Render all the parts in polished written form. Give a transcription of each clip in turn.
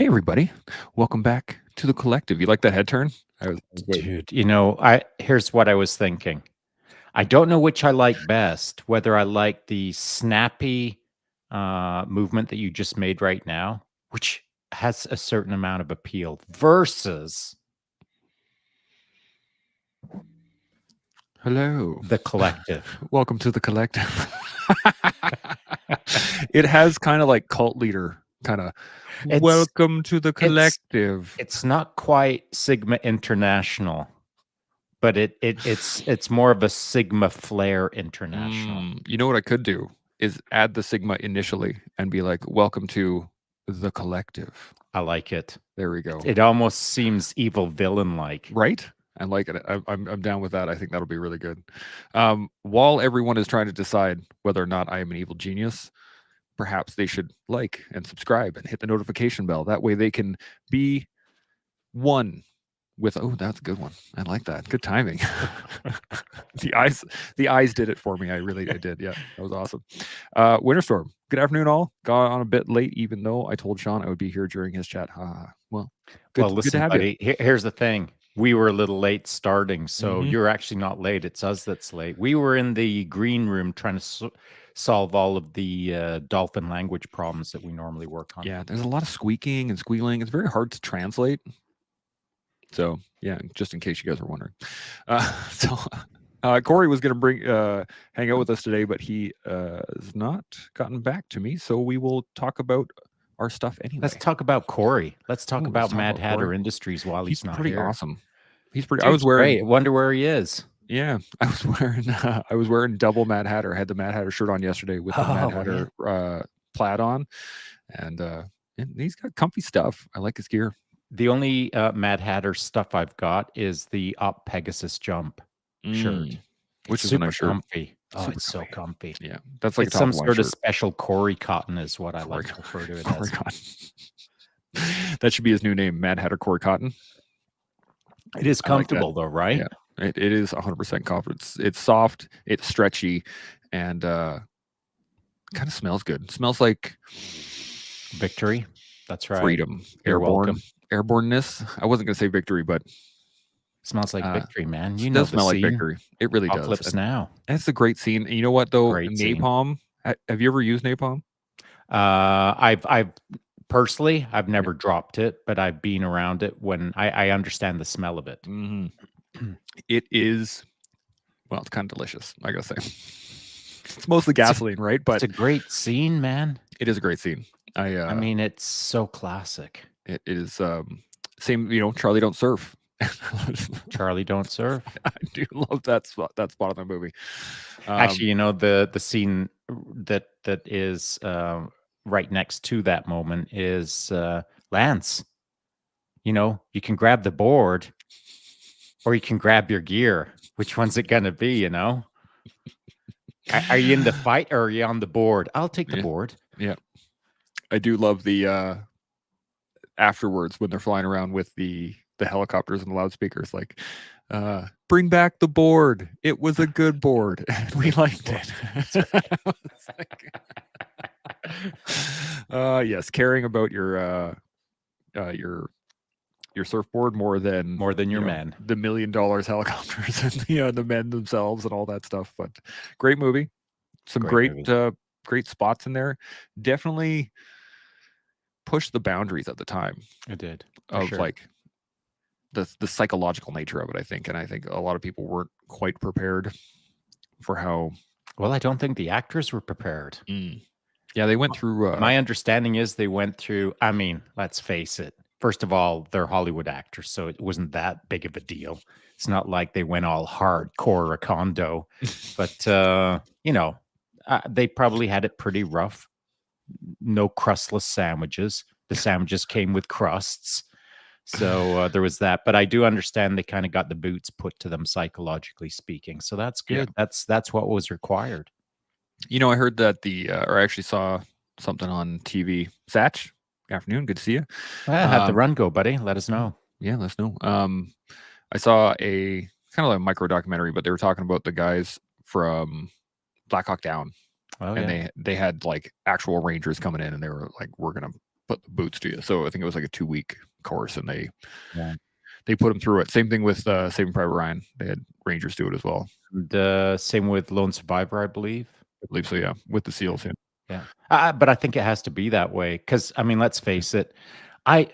Hey, everybody. Welcome back to the collective. You like that head turn? Great. Dude, here's what I was thinking. I don't know which I like best, whether I like the snappy movement that you just made right now, which has a certain amount of appeal, versus Hello. the collective. Welcome to the collective. It has kind of like cult leader kind of It's welcome to the it's collective. it's not quite Sigma International, but it's more of a Sigma Flare International. You know what I could do is add the Sigma initially and be like, welcome to the collective. I like it. There we go. It almost seems evil villain like. Right? I like it. I'm down with that. I think that'll be really good. While everyone is trying to decide whether or not I am an evil genius, perhaps they should like and subscribe and hit the notification bell. That way they can be one with, oh, that's a good one. I like that. Good timing. the eyes did it for me. I did. Yeah, that was awesome. Winter Storm. Good afternoon, all. Got on a bit late, even though I told Shaun I would be here during his chat. Well, good to Listen, have buddy, you. here's the thing. We were a little late starting, so Mhm. you're actually not late. It's us that's late. We were in the green room trying to solve all of the dolphin language problems that we normally work on. Yeah, there's a lot of squeaking and squealing. It's very hard to translate. So yeah, just in case you guys were wondering. Corey was going to hang out with us today, but he has not gotten back to me. So we will talk about our stuff anyway. Let's talk about Corey. Let's talk about talk Mad about Hatter Corey. Industries while he's not pretty here. awesome. He's pretty. Dude's I was wearing. great. Wonder where he is. Yeah, I was wearing double Mad Hatter. I had the Mad Hatter shirt on yesterday with the Mad Hatter plaid on, and he's got comfy stuff. I like his gear. The only Mad Hatter stuff I've got is the Op Pegasus Jump shirt, which is super a nice shirt. comfy. Oh, it's so comfy. Yeah, that's like it's some sort of special Corey cotton, is what I like to refer to it Corey as. Cotton. That should be his new name, Mad Hatter Corey Cotton. It is comfortable though, right? Yeah, it is 100% comfortable. It's soft, it's stretchy, and kind of smells good. It smells like victory. That's right. Freedom, airborneness. I wasn't gonna say victory, but smells like victory, man. You know, smell like victory. It really does. Apocalypse Now. That's a great scene. And you know what though? Napalm. Have you ever used napalm? I've personally, I've never dropped it, but I've been around it when I understand the smell of it. Mm-hmm. It is, well, it's kind of delicious, I gotta say. It's mostly gasoline, right? But it's a great scene, man. It is a great scene. I mean, it's so classic. It is same, you know, Charlie Don't Surf. Charlie Don't Surf. I do love that spot of the movie. Actually, you know, the scene that is right next to that moment is Lance. You know, you can grab the board or you can grab your gear. Which one's it gonna be, you know? Are you in the fight or are you on the board? I'll take the board. Yeah. I do love the afterwards when they're flying around with the helicopters and the loudspeakers, like, bring back the board. It was a good board. We liked it. Yes, caring about your surfboard more than your men, the $1 million helicopters and the men themselves and all that stuff. But great movie, some great spots in there. Definitely pushed the boundaries at the time. It did, of like the psychological nature of it, I think, and I think a lot of people weren't quite prepared for how. Well, I don't think the actors were prepared. Yeah, they went through. My understanding is they went through. I mean, let's face it. First of all, they're Hollywood actors, so it wasn't that big of a deal. It's not like they went all hardcore Recondo, but you know, they probably had it pretty rough. No crustless sandwiches. The sandwiches came with crusts. So there was that. But I do understand they kind of got the boots put to them psychologically speaking. So that's good. Yeah. That's what was required. You know, I heard that or I actually saw something on TV. Satch, good afternoon. Good to see you. How'd the run go, buddy? Let us know. Yeah, let us know. I saw a kind of like a micro documentary, but they were talking about the guys from Black Hawk Down. Oh, and they had like actual Rangers coming in and they were like, we're going to put the boots to you. So I think it was like a 2-week course, and Yeah. they put them through it. Same thing with Saving Private Ryan. They had Rangers do it as well. And same with Lone Survivor, I believe. I believe so. Yeah, with the SEALs. Yeah. Yeah. But I think it has to be that way because, I mean, let's face it. I,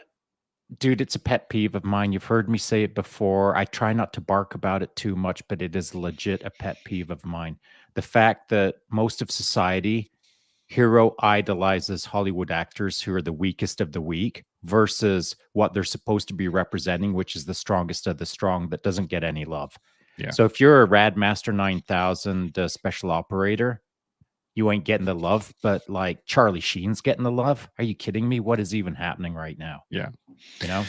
Dude, it's a pet peeve of mine. You've heard me say it before. I try not to bark about it too much, but it is legit a pet peeve of mine. The fact that most of society hero idolizes Hollywood actors who are the weakest of the weak versus what they're supposed to be representing, which is the strongest of the strong that doesn't get any love. Yeah. So if you're a Radmaster 9000 special operator, you ain't getting the love, but like Charlie Sheen's getting the love. Are you kidding me? What is even happening right now? Yeah. You know?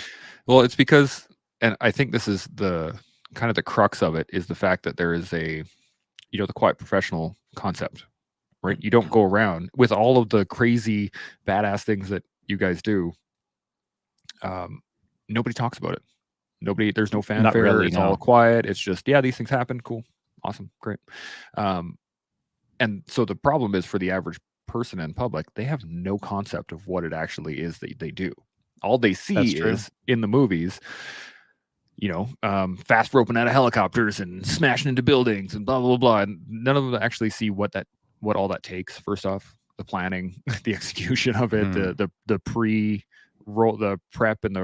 Well, it's because, and I think this is the kind of the crux of it, is the fact that there is the quiet professional concept, right? You don't go around with all of the crazy badass things that you guys do. Nobody talks about it. There's no fanfare. really, It's all no. quiet. It's just, yeah, these things happen. Cool. Awesome. Great. And so the problem is, for the average person in public, they have no concept of what it actually is that they do. All they see is in the movies, fast roping out of helicopters and smashing into buildings and blah, blah, blah. And none of them actually see what all that takes. First off, the planning, the execution of it, the pre-roll, the prep, and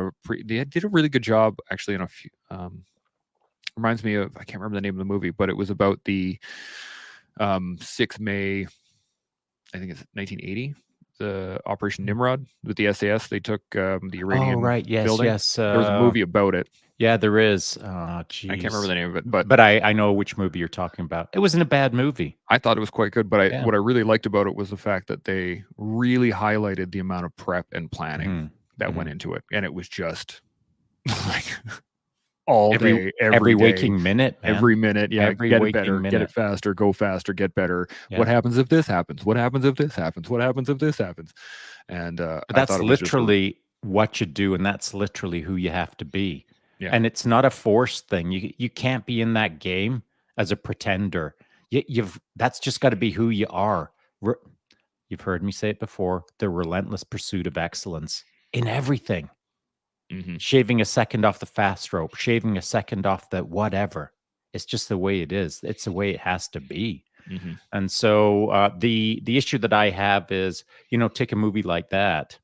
they did a really good job actually in a few, reminds me of, I can't remember the name of the movie, but it was about the 6 May, I think it's 1980, the Operation Nimrod with the SAS. They took the Iranian building. Yes. There was a movie about it. Yeah, there is. I can't remember the name of it, but I know which movie you're talking about. It wasn't a bad movie. I thought it was quite good, but what I really liked about it was the fact that they really highlighted the amount of prep and planning that went into it, and it was just like all day, every day, waking minute, man. Every minute. Yeah, get it better, get it faster, go faster, get better. Yeah. What happens if this happens? What happens if this happens? What happens if this happens? And that's literally what you do, and that's literally who you have to be. Yeah. And it's not a forced thing. You can't be in that game as a pretender. That's just got to be who you are. You've heard me say it before, the relentless pursuit of excellence in everything. Shaving a second off the fast rope, shaving a second off the whatever. It's just the way it is. It's the way it has to be. And so the issue that I have is, take a movie like that,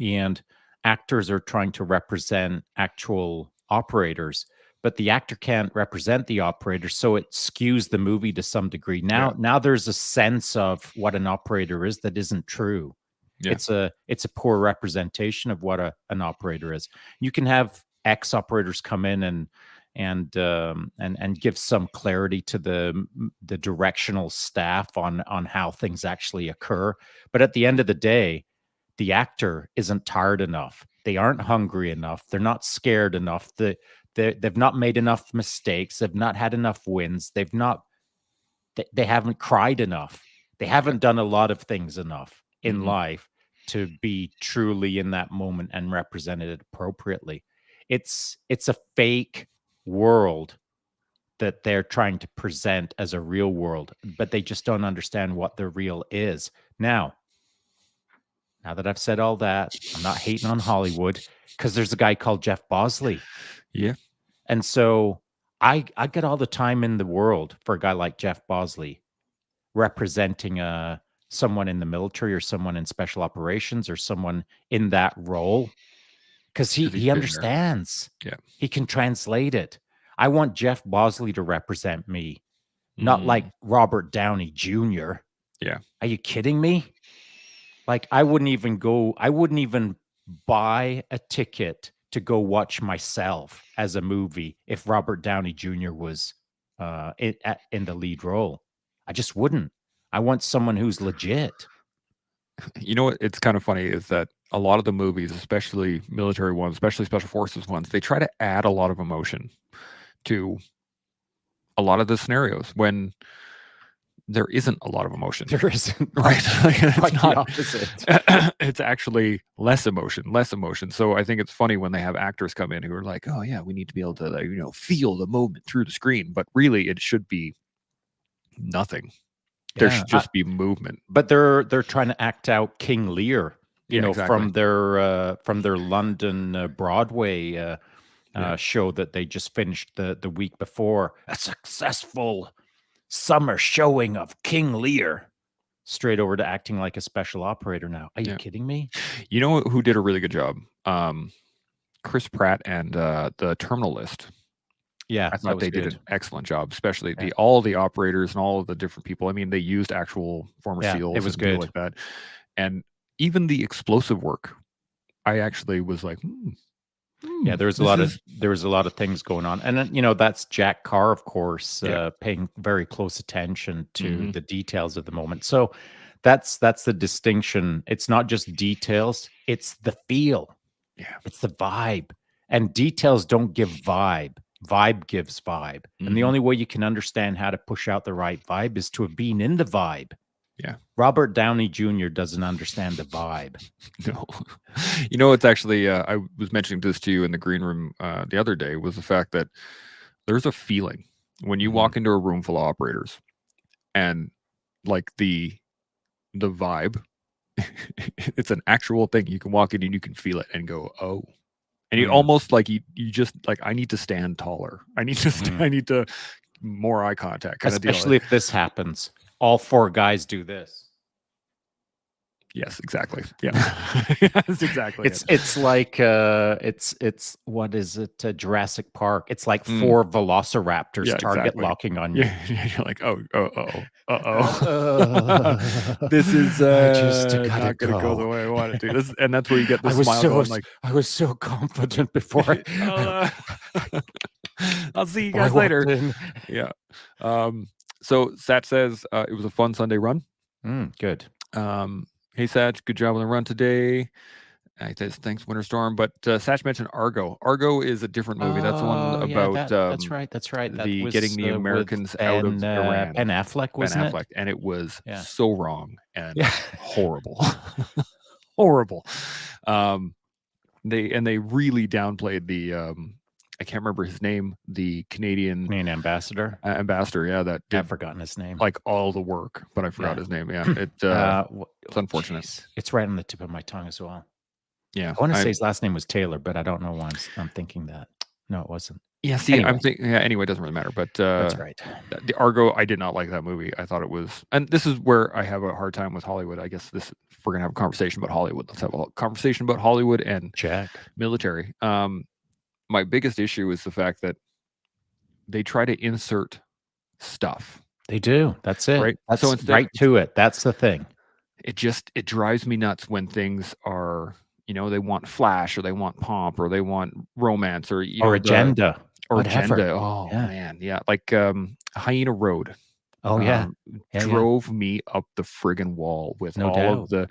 and actors are trying to represent actual operators, but the actor can't represent the operator, so it skews the movie to some degree. Now there's a sense of what an operator is that isn't true. Yeah. It's a poor representation of what an operator is. You can have ex-operators come in and give some clarity to the directional staff on how things actually occur. But at the end of the day, the actor isn't tired enough. They aren't hungry enough. They're not scared enough. They've not made enough mistakes. They've not had enough wins. They haven't cried enough. They haven't done a lot of things enough in life to be truly in that moment and represented it appropriately. It's a fake world that they're trying to present as a real world, but they just don't understand what the real is. Now that I've said all that, I'm not hating on Hollywood, because there's a guy called Jeff Bosley. Yeah. And so I get all the time in the world for a guy like Jeff Bosley representing someone in the military or someone in special operations or someone in that role, because he understands. Yeah. He can translate it. I want Jeff Bosley to represent me, not like Robert Downey Jr. Yeah. Are you kidding me? Like, I wouldn't even buy a ticket to go watch myself as a movie if Robert Downey Jr. was in the lead role. I just wouldn't. I want someone who's legit. You know what? It's kind of funny is that a lot of the movies, especially military ones, especially special forces ones, they try to add a lot of emotion to a lot of the scenarios when there isn't a lot of emotion. There isn't, right? It's not the opposite. It's actually less emotion. So I think it's funny when they have actors come in who are like, "Oh yeah, we need to be able to feel the moment through the screen," but really it should be nothing. There should just be movement. But they're trying to act out King Lear you Yeah, know, exactly. from their London Broadway Yeah. show that they just finished the week before. A successful summer showing of King Lear. Straight over to acting like a special operator now. Are you Yeah. kidding me? You know who did a really good job? Chris Pratt and the Terminal List. Yeah, I that thought was they did good. an excellent job, especially Yeah, all the operators and all of the different people. I mean, they used actual former yeah, it SEALs was and people good. like that, and even the explosive work. I actually was like, Yeah, this is there was a lot of things going on, and then, you know, that's Jack Carr, of course, yeah, paying very close attention to hmm the details of the moment. So that's the distinction. It's not just details; it's the feel, yeah, it's the vibe, and details don't give vibe. Vibe gives vibe, and the hmm only way you can understand how to push out the right vibe is to have been in the vibe. yeah. Robert Downey Jr. doesn't understand the vibe. No, you know, it's actually I was mentioning this to you in the green room the other day was the fact that there's a feeling when you Mhm. walk into a room full of operators and like the vibe it's an actual thing. You can walk in and you can feel it and go, oh. And you Mm, almost like you just like I need to stand taller. I need to mhm. I need to more eye contact kind of deal. Especially if this happens. All 4 guys do this. Yes, exactly. Yeah. That's exactly it. It's like, it's what is it? Jurassic Park. It's like Mm, 4 velociraptors yeah, target exactly. locking on you. Yeah, you're like, oh, oh, oh, oh. Uh, This is I just gotta not gonna go the go. way I want it to. This and that's where you get the smile going like I was so confident before I'll, I'll see you before I guys walked later. in. Yeah. So Sat says it was a fun Sunday run. Good. Hey Satch, good job on the run today. He says thanks, Winter Storm. But Satch mentioned Argo. Argo is a different movie. That's the one Oh, yeah, about that's right. That the getting was, the with Americans out of Ben Iran. Affleck, Ben wasn't it? Affleck, and it was Yeah. so wrong and Yeah. horrible, horrible. They really downplayed the I can't remember his name, the Canadian Canadian ambassador. ambassador. Yeah, that I've did forgotten his name. like all the work, but I forgot Yeah. his name. Yeah, it's Oh, unfortunate. jeez. It's right on the tip of my tongue as well. Yeah, I wanna say his last name was Taylor, but I don't know why I'm thinking that. No, it wasn't. yeah. See, I'm Anyway, thinking. Yeah, anyway, it doesn't really matter. But that's right. the Argo, I did not like that movie. I thought it was, and this is where I have a hard time with Hollywood. I guess this, if we're gonna have a conversation about Hollywood, let's have a conversation about Hollywood and Check. military. My biggest issue is the fact that they try to insert stuff, They do. That's it. right? So That's instead, right to it. That's the thing. it drives me nuts when things are, they want flash or they want pomp or they want romance or Or the agenda, or whatever. agenda. Oh Yeah. man, yeah, like Hyena Road Oh, yeah. um, Yeah, yeah. drove me up the friggin' wall with No all of doubt.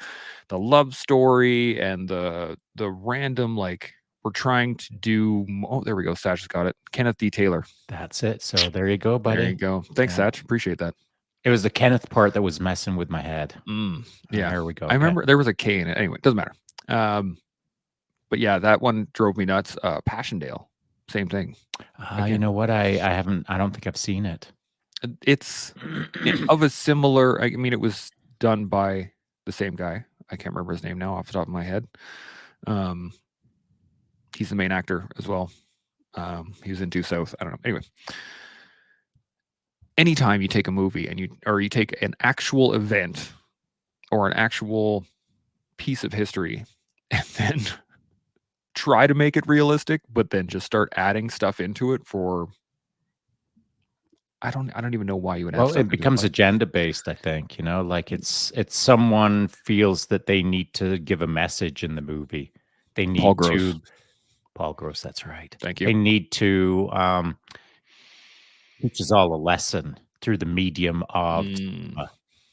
the love story and the random like we're trying to do. Oh, there we go. Satch has got it. Kenneth D. Taylor. That's it. So there you go, There you buddy. go. Thanks, Yeah. Satch. Appreciate that. It was the Kenneth part that was messing with my head. Yeah, There we go. I remember there was a K in it. Anyway, it doesn't matter. But yeah, that one drove me nuts. Passchendaele, same thing. You Again, know what? I don't think I've seen it. it's of a similar. I mean, it was done by the same guy. I can't remember his name now off the top of my head. He's the main actor as well. He was in Due South. I don't know. Anyway, anytime you take a movie and you take an actual event or an actual piece of history and then try to make it realistic, but then just start adding stuff into it for I don't even know why you would add Well, stuff it into it. becomes Like agenda based, I think, you know, like it's someone feels that they need to give a message in the movie. They Paul need Gross. to Paul Gross, that's right. Thank you. They need to teach us all a lesson through the medium of Mm,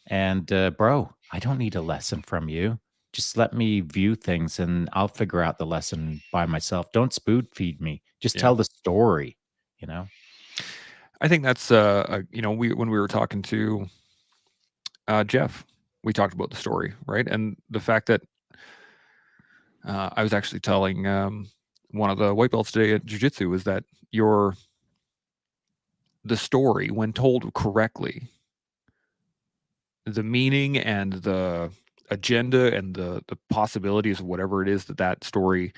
and bro, I don't need a lesson from you. Just let me view things and I'll figure out the lesson by myself. Don't spoon feed me. Just yeah. tell the story, you know? I think that's we when we were talking to Jeff, we talked about the story, right? And the fact that I was actually telling one of the white belts today at jiu-jitsu is that the story, when told correctly, the meaning and the agenda and the possibilities of whatever it is that that story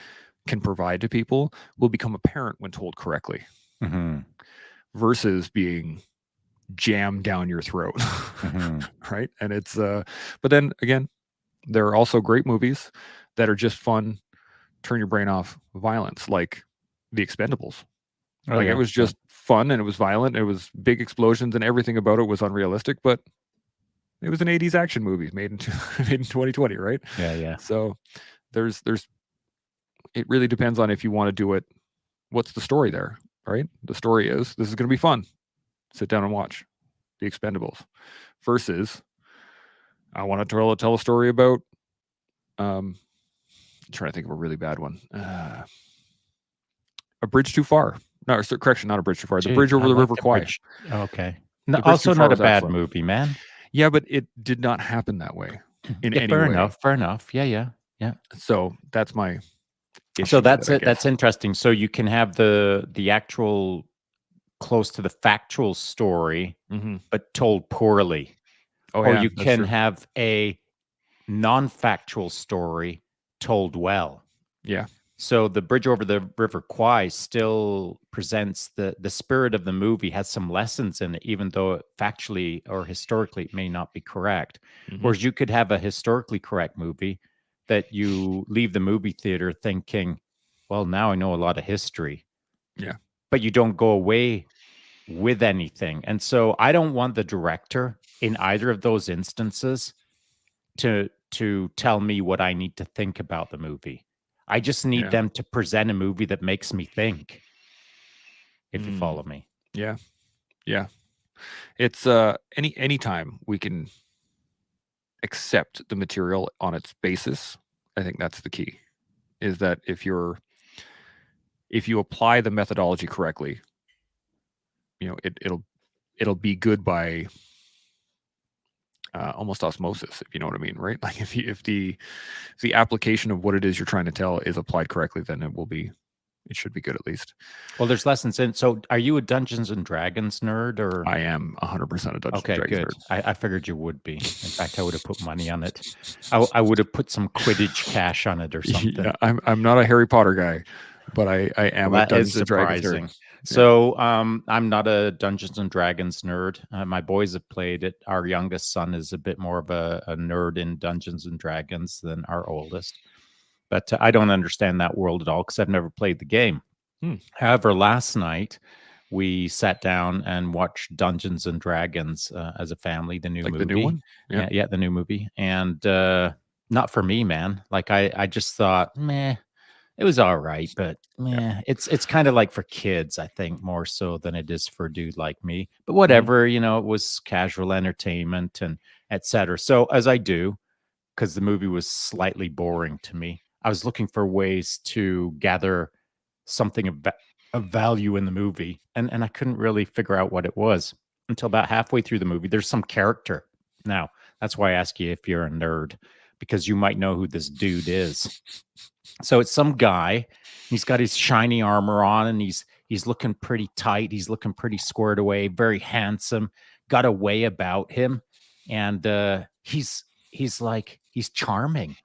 can provide to people will become apparent when told correctly, Mm-hmm. versus being jammed down your throat. Mm-hmm. Right? And it's but then again, there are also great movies that are just fun, turn your brain off violence, like The Expendables. Oh Like, it yeah, was yeah, just fun, and it was violent, it was big explosions, and everything about it was unrealistic, but it was an 80s action movie made in made in 2020, right? yeah, yeah. So there's it really depends on if you want to do it. What's the story there, right? The story is, this is going to be fun. Sit down and watch The Expendables, versus I want to tell a story about I'm trying to think of a really bad one. A Bridge Too Far. No, correction, not A Bridge Too Far. The Gee, Bridge I Over the like River the Kwai. bridge. Okay. No, The Bridge Too also Far not a was bad excellent. movie, man. Yeah, but it did not happen that way in Yeah, any fair way. enough. Fair enough. Yeah, yeah, yeah. So that's my issue So with that's it, I it. That's guess. interesting. So you can have the actual close to the factual story, Mm-hmm. but told poorly, Oh or yeah, you that's can true. have a non-factual story told well. Yeah. So the Bridge Over the River Kwai still presents the spirit of the movie, has some lessons in it, even though it factually or historically it may not be correct. Mm-hmm. Whereas you could have a historically correct movie that you leave the movie theater thinking, well, now I know a lot of history, Yeah. but you don't go away with anything. And so I don't want the director in either of those instances to tell me what I need to think about the movie. I just need Yeah. them to present a movie that makes me think, if you Mm. follow me. Yeah. Yeah. It's any time we can accept the material on its basis, I think that's the key. Is that if you apply the methodology correctly, it'll be good by almost osmosis, if you know what I mean, right? Like, if the application of what it is you're trying to tell is applied correctly, then it should be good, at least. Well, there's lessons in. So, are you a Dungeons and Dragons nerd or? I am 100% a Dungeons and Okay, Dragons good. nerd. I figured you would be. In fact, I would have put money on it. I would have put some Quidditch cash on it or something. Yeah, I'm not a Harry Potter guy, but I am Well, a that is Dungeons and Dragons nerd. surprising. Yeah. So, I'm not a Dungeons and Dragons nerd. My boys have played it. Our youngest son is a bit more of a nerd in Dungeons and Dragons than our oldest. But I don't understand that world at all because I've never played the game. Hmm. However, last night we sat down and watched Dungeons and Dragons as a family, the new Like movie. the new one? Yeah, yeah, the new movie. And not for me, man. Like I just thought, meh, it was all right, but Yeah. meh, it's kind of like for kids, I think, more so than it is for a dude like me. But Mhm. whatever, it was casual entertainment and etc. So as I do, because the movie was slightly boring to me, I was looking for ways to gather something of value in the movie, and I couldn't really figure out what it was until about halfway through the movie. There's some character. Now, that's why I ask you if you're a nerd, because you might know who this dude is. So it's some guy. He's got his shiny armor on, and he's looking pretty tight. He's looking pretty squared away, very handsome, got a way about him, and he's charming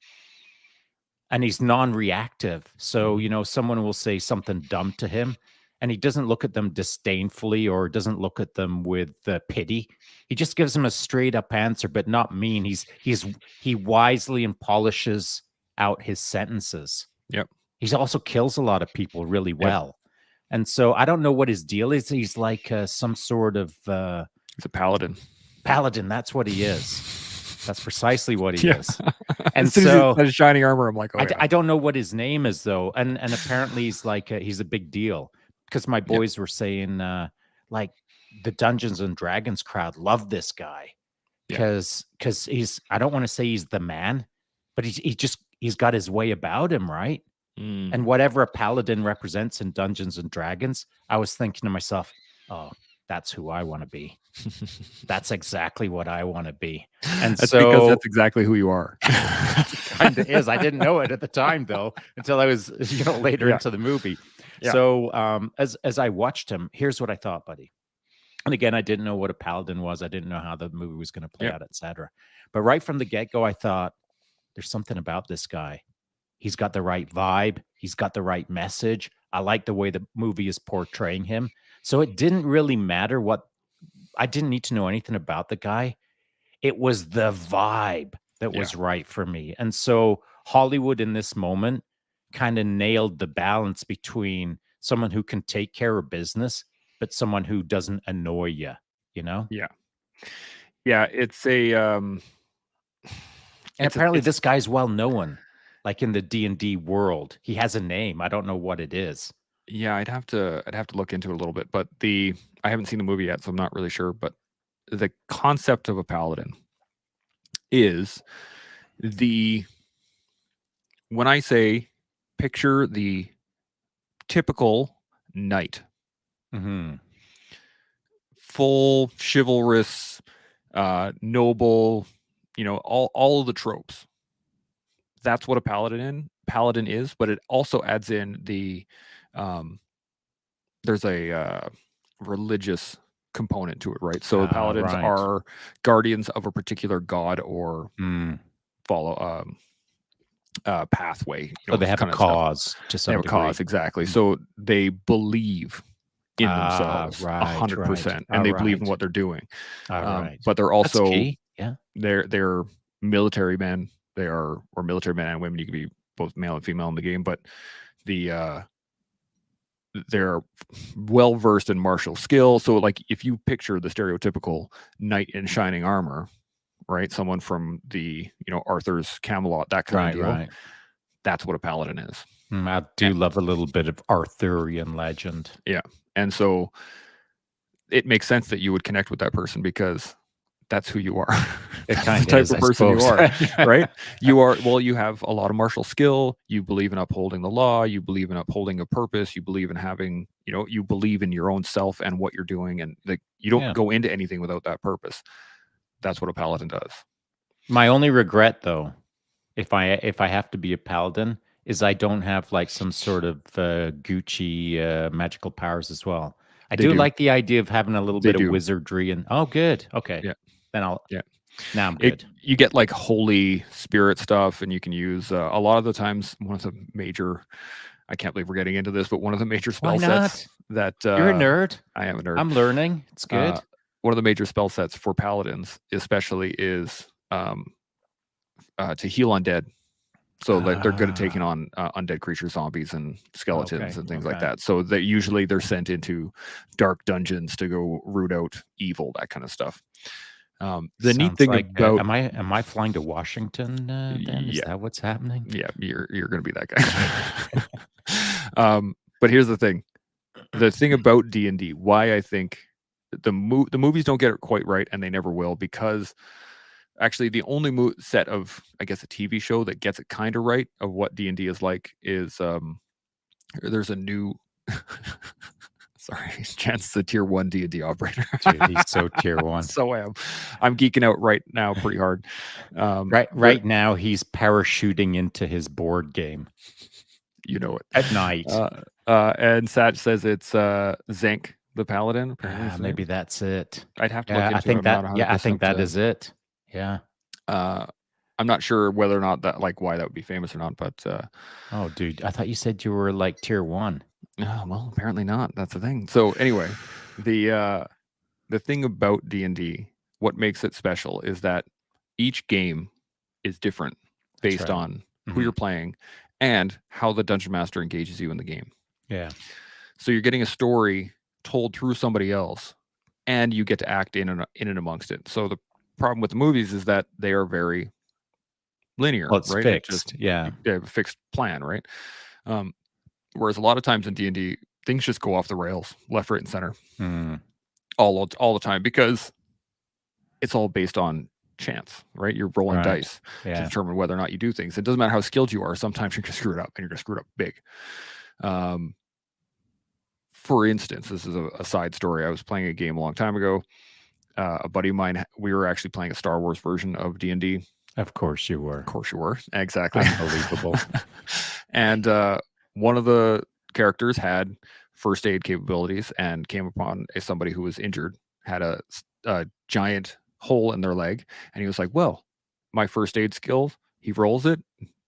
and he's non-reactive. So, someone will say something dumb to him and he doesn't look at them disdainfully or doesn't look at them with pity. He just gives them a straight up answer, but not mean. He wisely and polishes out his sentences. Yep. He also kills a lot of people really Yep. well. And so I don't know what his deal is. He's like some sort of He's a paladin. paladin. That's what he is. That's precisely what he Yeah. is. And As soon as so he has shining armor, I'm like, oh, I don't know what his name is though, and apparently he's like he's a big deal because my boys were saying like the Dungeons and Dragons crowd love this guy because he's, I don't want to say he's the man, but he's got his way about him, right? Mm. And whatever a paladin represents in Dungeons and Dragons, I was thinking to myself, oh, that's who I want to be. That's exactly what I want to be. And that's so because that's exactly who you are. kind of is. I didn't know it at the time though, until I was, later into the movie. Yeah. So as I watched him, here's what I thought, buddy. And again, I didn't know what a paladin was. I didn't know how the movie was going to play out, etc. But right from the get-go, I thought, there's something about this guy. He's got the right vibe. He's got the right message. I like the way the movie is portraying him. So it didn't really matter what I didn't need to know anything about the guy. It was the vibe that Yeah. was right for me. And so Hollywood in this moment kind of nailed the balance between someone who can take care of business, but someone who doesn't annoy you, you know? Yeah. Yeah. And apparently It's this guy's well known, like in the D&D world. He has a name. I don't know what it is. yeah, I'd have to look into it a little bit, but I haven't seen the movie yet, so I'm not really sure. But the concept of a paladin is the when I say picture the typical knight, Mhm. full chivalrous, noble, all of the tropes. That's what a paladin is, but it also adds in um, there's a religious component to it, right? So paladins Right. are guardians of a particular god or Mm. follow pathway, So they have a kind of stuff. cause to They some have a cause, degree. exactly. Mm. So they believe in themselves Right, right. 100%, and they believe in Alright. what they're doing. Alright. But they're That's also key. Yeah. they're military men. They are or military men and women. You can be both male and female in the game, but the they're well versed in martial skill. So like if you picture the stereotypical knight in shining armor, right? Someone from the, Arthur's Camelot, that kind of Right, deal. right. That's what a paladin is. I And, do love a little bit of Arthurian legend. yeah. And so it makes sense that you would connect with that person because that's who you are. It That's the kinda type is, of I person you suppose. are, right? You have a lot of martial skill. You believe in upholding the law. You believe in upholding a purpose. You believe in having, you believe in your own self and what you're doing. And like, you don't Yeah. go into anything without that purpose. That's what a paladin does. My only regret, though, if I have to be a paladin, is I don't have, like, some sort of, Gucci, magical powers as well. I They do do. like the idea of having a little They bit of do. wizardry and oh, good. Okay. Yeah. Then I'll Yeah. now I'm good. You get like holy spirit stuff, and you can use a lot of the times one of the major. I can't believe we're getting into this, but one of the major Why spell sets not? that You're a nerd. I am a nerd. I'm learning. It's Uh, good. one of the major spell sets for paladins, especially, is to heal undead. So that they're good at taking Ah, on undead creatures, zombies, and skeletons okay, and things like okay. that. So they usually they're sent into dark dungeons to go root out evil, that kind of stuff. The neat Sounds thing like, about am I flying to Washington, then? Is yeah, that what's happening? yeah, you're gonna be that guy. But here's the thing: about D&D, why I think the movies don't get it quite right, and they never will, because actually the only set of, I guess, a TV show that gets it kind of right of what D&D is like is there's a new sorry, Chance, the tier 1 D&D operator. Dude, he's so tier 1. So I'm geeking out right now pretty hard. There, Right now, he's parachuting into his board game you know it. at night. And Satch says it's Zank the Paladin. Apparently, is the name. Maybe that's it. I'd have to look Yeah, I into it. think I'm not that 100. yeah, I think percent that is it. Yeah. I'm not sure whether or not that, like, why that would be famous or not. But Oh, dude, I thought you said you were, like, tier 1. well, apparently not. That's the thing. So anyway, the thing about D&D, what makes it special, is that each game is different That's based right. on who you're playing and how the dungeon master engages you in the game. Yeah. So you're getting a story told through somebody else, and you get to act in and amongst it. So the problem with the movies is that they are very linear, Well, it's right? It just fixed. Yeah. they have a fixed plan, right? Whereas a lot of times in D&D, things just go off the rails, left, right, and center, Mm, all the time, because it's all based on chance, right? You're rolling right. dice to Yeah. determine whether or not you do things. It doesn't matter how skilled you are. Sometimes you're going to screw it up, and you're going to screw it up big. For instance, this is a side story. I was playing a game a long time ago. A buddy of mine, we were actually playing a Star Wars version of D&D. Of course you were. Of course you were. Exactly. Unbelievable. And one of the characters had first aid capabilities and came upon somebody who was injured, had a giant hole in their leg. And he was like, well, my first aid skills, He rolls it.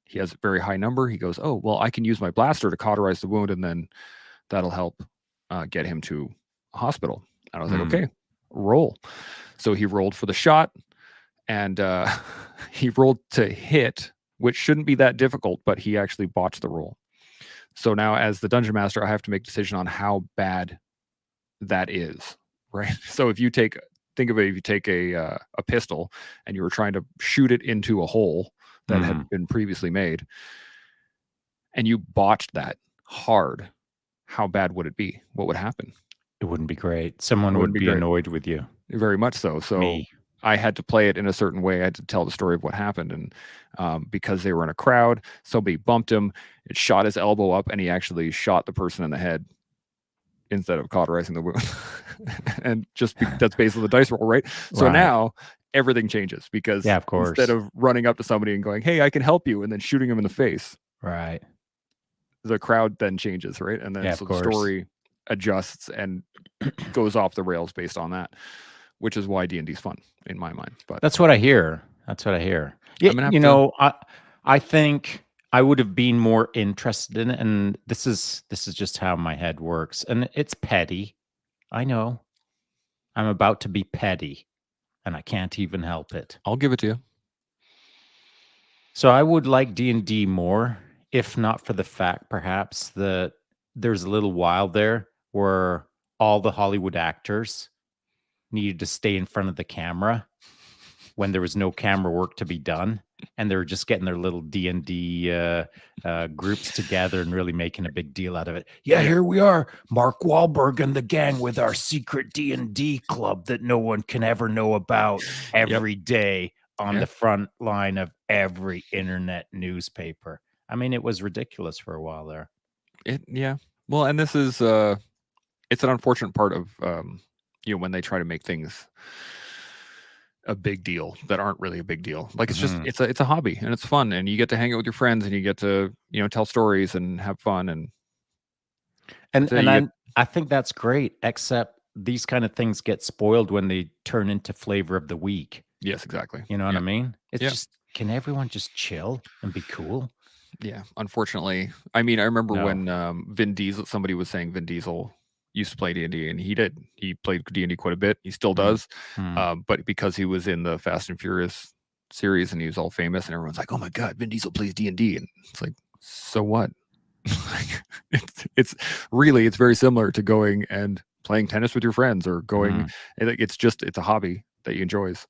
He has a very high number. He goes, oh, well, I can use my blaster to cauterize the wound, and then that'll help get him to a hospital. And I was like, okay, roll. So he rolled for the shot, and he rolled to hit, which shouldn't be that difficult, but he actually botched the roll. So now, as the dungeon master, I have to make a decision on how bad that is, right? So if you think of it, if you take a pistol and you were trying to shoot it into a hole that had been previously made, and you botched that hard, how bad would it be? What would happen? It wouldn't be great. Someone would be annoyed with you. Very much so. So Me. I had to play it in a certain way. I had to tell the story of what happened. And because they were in a crowd, somebody bumped him. It shot his elbow up, and he actually shot the person in the head instead of cauterizing the wound. And that's basically the dice roll, right? So now everything changes, because of course, instead of running up to somebody and going, hey, I can help you, and then shooting him in the face, right, the crowd then changes, right? And then so the story adjusts and goes off the rails based on that, which is why D&D is fun in my mind. But that's what I hear. Yeah, I think I would have been more interested in it, and this is just how my head works, and it's petty. I know I'm about to be petty, and I can't even help it. I'll give it to you. So I would like D&D more, if not for the fact perhaps that there's a little while there where all the Hollywood actors needed to stay in front of the camera when there was no camera work to be done, and they were just getting their little D&D groups together and really making a big deal out of it. Yeah, here we are, Mark Wahlberg and the gang with our secret D&D club that no one can ever know about every day on the front line of every internet newspaper. I mean, it was ridiculous for a while there. Well, and this is it's an unfortunate part of when they try to make things a big deal that aren't really a big deal. Like it's just it's a hobby, and it's fun, and you get to hang out with your friends, and you get to tell stories and have fun, and I think that's great, except these kind of things get spoiled when they turn into flavor of the week. Yes, exactly. You know what I mean? It's just, can everyone just chill and be cool? Yeah, unfortunately. I mean, I remember when somebody was saying Vin Diesel used to play D&D, and he did. He played D&D quite a bit. He still does. But because he was in the Fast and Furious series and he was all famous, and everyone's like, oh my God, Vin Diesel plays D&D. And it's like, so what? it's very similar to going and playing tennis with your friends, or going, it's a hobby that he enjoys.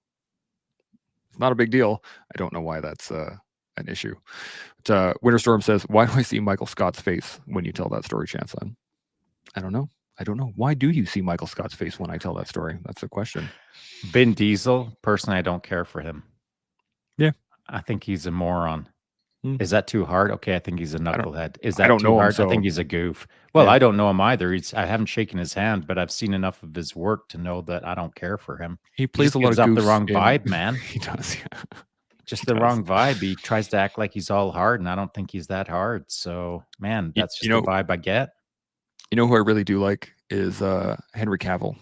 It's not a big deal. I don't know why that's an issue. But, Winterstorm says, why do I see Michael Scott's face when you tell that story, Chance? I don't know. Why do you see Michael Scott's face when I tell that story? That's the question. Vin Diesel, personally, I don't care for him. Yeah. I think he's a moron. Is that too hard? Okay, I think he's a knucklehead. Is that I don't too know hard? Him, so... I think he's a goof. Well, I don't know him either. I haven't shaken his hand, but I've seen enough of his work to know that I don't care for him. He plays a lot of goofs. The wrong vibe, man. He does, yeah. Just the wrong vibe. He tries to act like he's all hard, and I don't think he's that hard. So, man, that's just the vibe I get. You know who I really do like is Henry Cavill.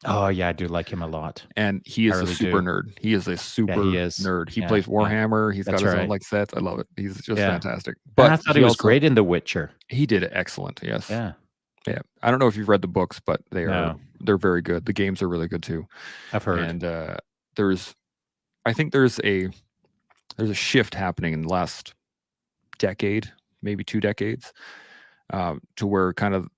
Oh, yeah, I do like him a lot. And he is a super nerd. He is a super nerd. He plays Warhammer. He's got his own sets. I love it. He's just fantastic. But I thought he was great in The Witcher. He did excellent, yes. Yeah. Yeah. I don't know if you've read the books, but they're very good. The games are really good too. I've heard. And I think there's a shift happening in the last decade, maybe 2 decades, to where kind of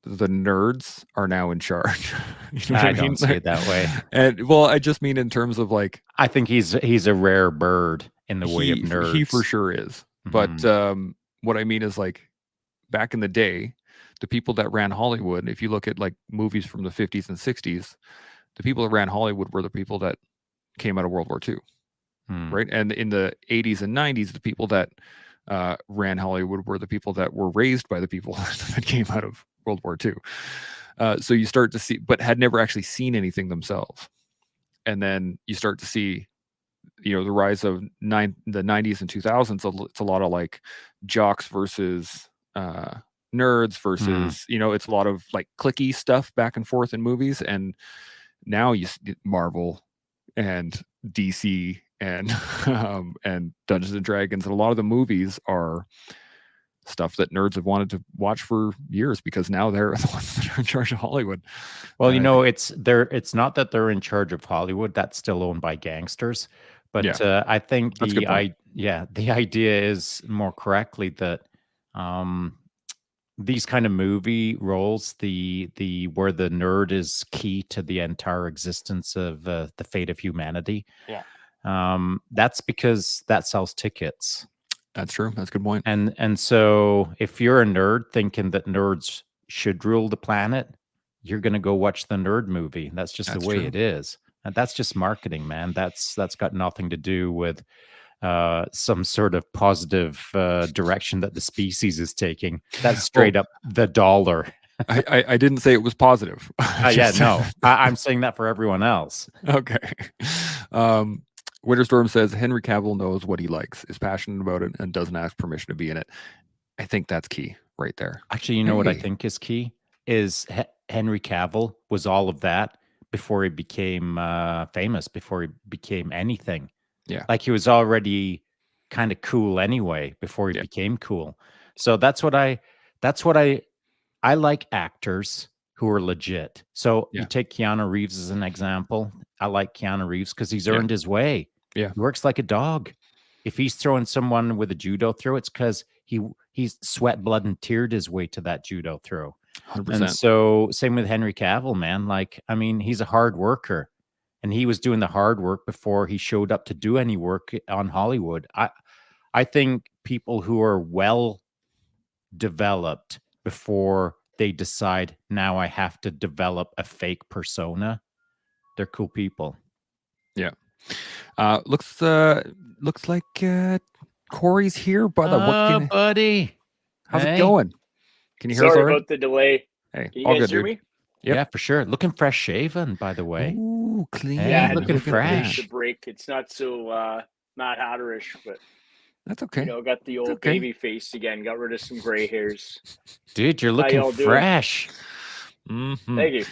the nerds are now in charge. You know I don't see it that way. And well, I just mean in terms of like, I think he's a rare bird in the way of nerds. He for sure is. But what I mean is, like, back in the day, the people that ran Hollywood, if you look at like movies from the 50s and 60s, the people that ran Hollywood were the people that came out of World War II. Right. And in the 80s and 90s, the people that ran Hollywood were the people that were raised by the people that came out of World War II. So you start to see, but had never actually seen anything themselves. And then you start to see, the rise of the 90s and 2000s. It's a lot of like jocks versus nerds versus, it's a lot of like cliquey stuff back and forth in movies. And now you see Marvel and DC and and Dungeons and Dragons, and a lot of the movies are stuff that nerds have wanted to watch for years because now they're the ones that are in charge of Hollywood. Well, And I think, it's not that they're in charge of Hollywood. That's still owned by gangsters. yeah, But I think that's a good point. the idea is more correctly that um, these kind of movie roles, the where the nerd is key to the entire existence of the fate of humanity. Yeah. That's because that sells tickets. That's true. That's a good point. And so if you're a nerd thinking that nerds should rule the planet, you're going to go watch the nerd movie. That's just That's the way true. it is. And that's just marketing, man. That's got nothing to do with some sort of positive direction that the species is taking. That's straight up the dollar. I didn't say it was positive. Yeah, no, I'm saying that for everyone else. Okay. Winterstorm says Henry Cavill knows what he likes, is passionate about it, and doesn't ask permission to be in it. I think that's key right there. Actually, you know what I Hey. think is key is Henry Cavill was all of that before he became famous, before he became anything. Yeah. Like he was already kind of cool anyway before he Yeah. became cool. So that's what I like actors who are legit. So Yeah. you take Keanu Reeves as an example. I like Keanu Reeves because he's Yeah. earned his way. Yeah. He works like a dog. If he's throwing someone with a judo throw, it's because he's sweat, blood, and teared his way to that judo throw. 100%. And so same with Henry Cavill, man. Like, I mean, he's a hard worker. And he was doing the hard work before he showed up to do any work on Hollywood. I think people who are well developed before they decide now I have to develop a fake persona, they're cool people. Yeah. Looks like Corey's here, brother. Buddy. How's Hey. it going? Can you hear us Sorry all right? about the delay. Hey, Can you all guys good, hear dude. me? Yep. Yeah, for sure. Looking fresh shaven, by the way. Ooh, clean. Hey, Yeah, I had to looking look at fresh. the break. It's not so Mad Hatterish, but That's okay. got the old okay. baby face again. Got rid of some gray hairs. Dude, you're How looking y'all doing? fresh. Mhm. Thank you.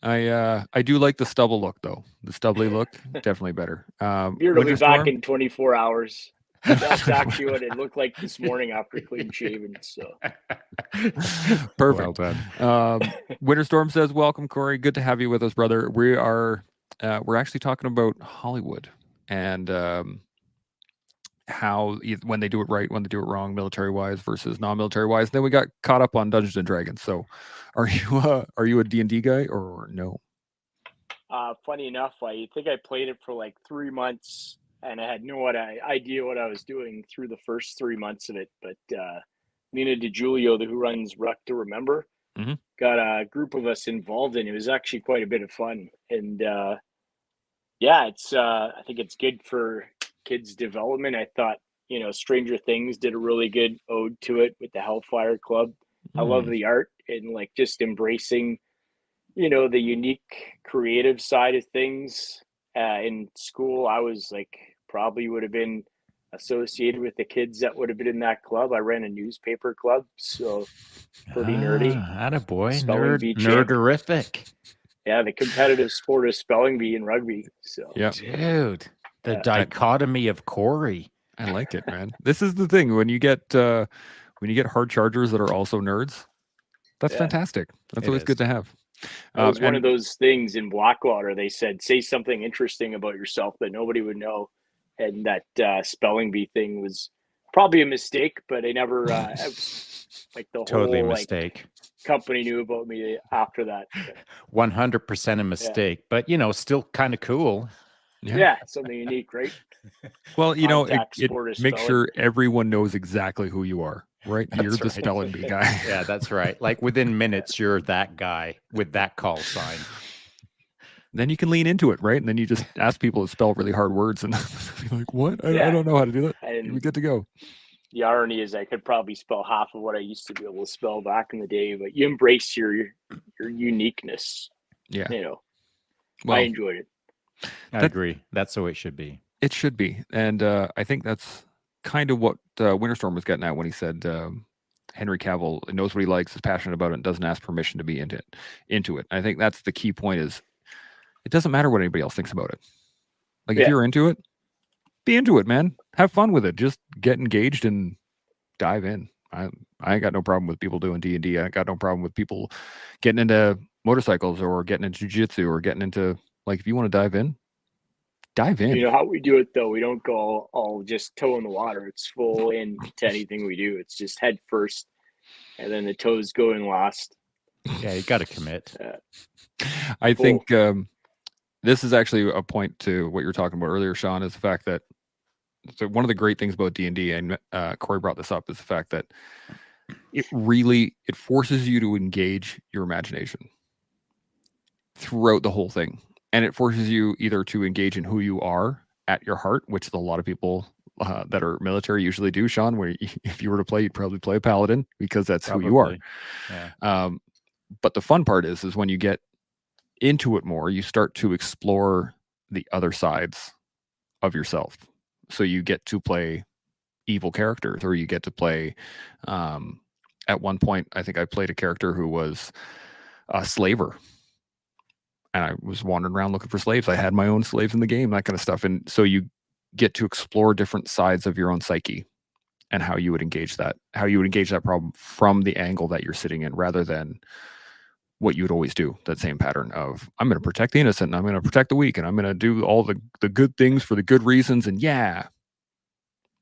I do like the stubble look though. The stubbly look, definitely better. Beard will be back Winterstorm? in 24 hours. That's actually what it looked like this morning after clean shaven. So Perfect. Well done. Winterstorm says, "Welcome, Corey. Good to have you with us, brother. We are we're actually talking about Hollywood and how when they do it right, when they do it wrong, military wise versus non-military wise. Then we got caught up on Dungeons and Dragons. So, are you a D&D guy or no? funny enough, I think I played it for like 3 months, and I had no idea what I was doing through the first 3 months of it. But Nina DiGiulio, who runs Ruck to Remember, Mhm. got a group of us involved, and it was actually quite a bit of fun. And yeah, it's I think it's good for kids' development. I thought Stranger Things did a really good ode to it with the Hellfire Club. I love Mm. the art and like just embracing the unique creative side of things. In school, I was like probably would have been associated with the kids that would have been in that club. I ran a newspaper club, so pretty nerdy. Attaboy. Spelling bee champ. Nerderific. Yeah, the competitive sport is spelling bee and rugby. So Yeah, Dude, the Yeah. dichotomy of Corey. I like it, man. This is the thing when you get hard chargers that are also nerds. That's Yeah. fantastic. That's It always is. good to have. it was one and- of those things in Blackwater. They said, say something interesting about yourself that nobody would know. And that spelling bee thing was probably a mistake, but I never, like the Totally a whole mistake. company knew about me after that. 100% a mistake, but still kind of cool. Yeah, something unique, right? Well, Contact it sport is make spelling. sure everyone knows exactly who you are, right? You're That's the right. spelling bee guy. Yeah, that's right. Like within minutes, you're that guy with that call sign. Then you can lean into it, right? And then you just ask people to spell really hard words, and be like, "What? I Yeah. don't know how to do that." You're And good to go. the irony is I could probably spell half of what I used to be able to spell back in the day, but you embrace your uniqueness. Yeah. I Well, enjoyed it. I agree. That's the way it should be. it should be, and I think that's kind of what Winterstorm was getting at when he said Henry Cavill knows what he likes, is passionate about it, and doesn't ask permission to be into it. I think that's the key point. Is it doesn't matter what anybody else thinks about it. Like if Yeah. you're into it, be into it, man. Have fun with it. Just get engaged and dive in. I ain't got no problem with people doing D&D. I ain't got no problem with people getting into motorcycles or getting into jiu-jitsu or getting into, like, if you want to dive in, dive in. You know how we do it though? We don't go all just toe in the water. It's full into anything we do. It's just head first, and then the toes going last. Yeah, you got to commit. I think this is actually a point to what you were talking about earlier, Shaun, is the fact that one of the great things about D&D, and Corey brought this up, is the fact that it forces you to engage your imagination throughout the whole thing. And it forces you either to engage in who you are at your heart, which a lot of people that are military usually do, Shaun, where if you were to play, you'd probably play a paladin because that's who you are. Yeah. But the fun part is when you get into it more, you start to explore the other sides of yourself. So you get to play evil characters, or you get to play at one point, I think I played a character who was a slaver, and I was wandering around looking for slaves. I had my own slaves in the game, that kind of stuff. And so you get to explore different sides of your own psyche and how you would engage that problem from the angle that you're sitting in, rather than what you would always do, that same pattern of, I'm going to protect the innocent, and I'm going to protect the weak, and I'm going to do all the good things for the good reasons. And yeah,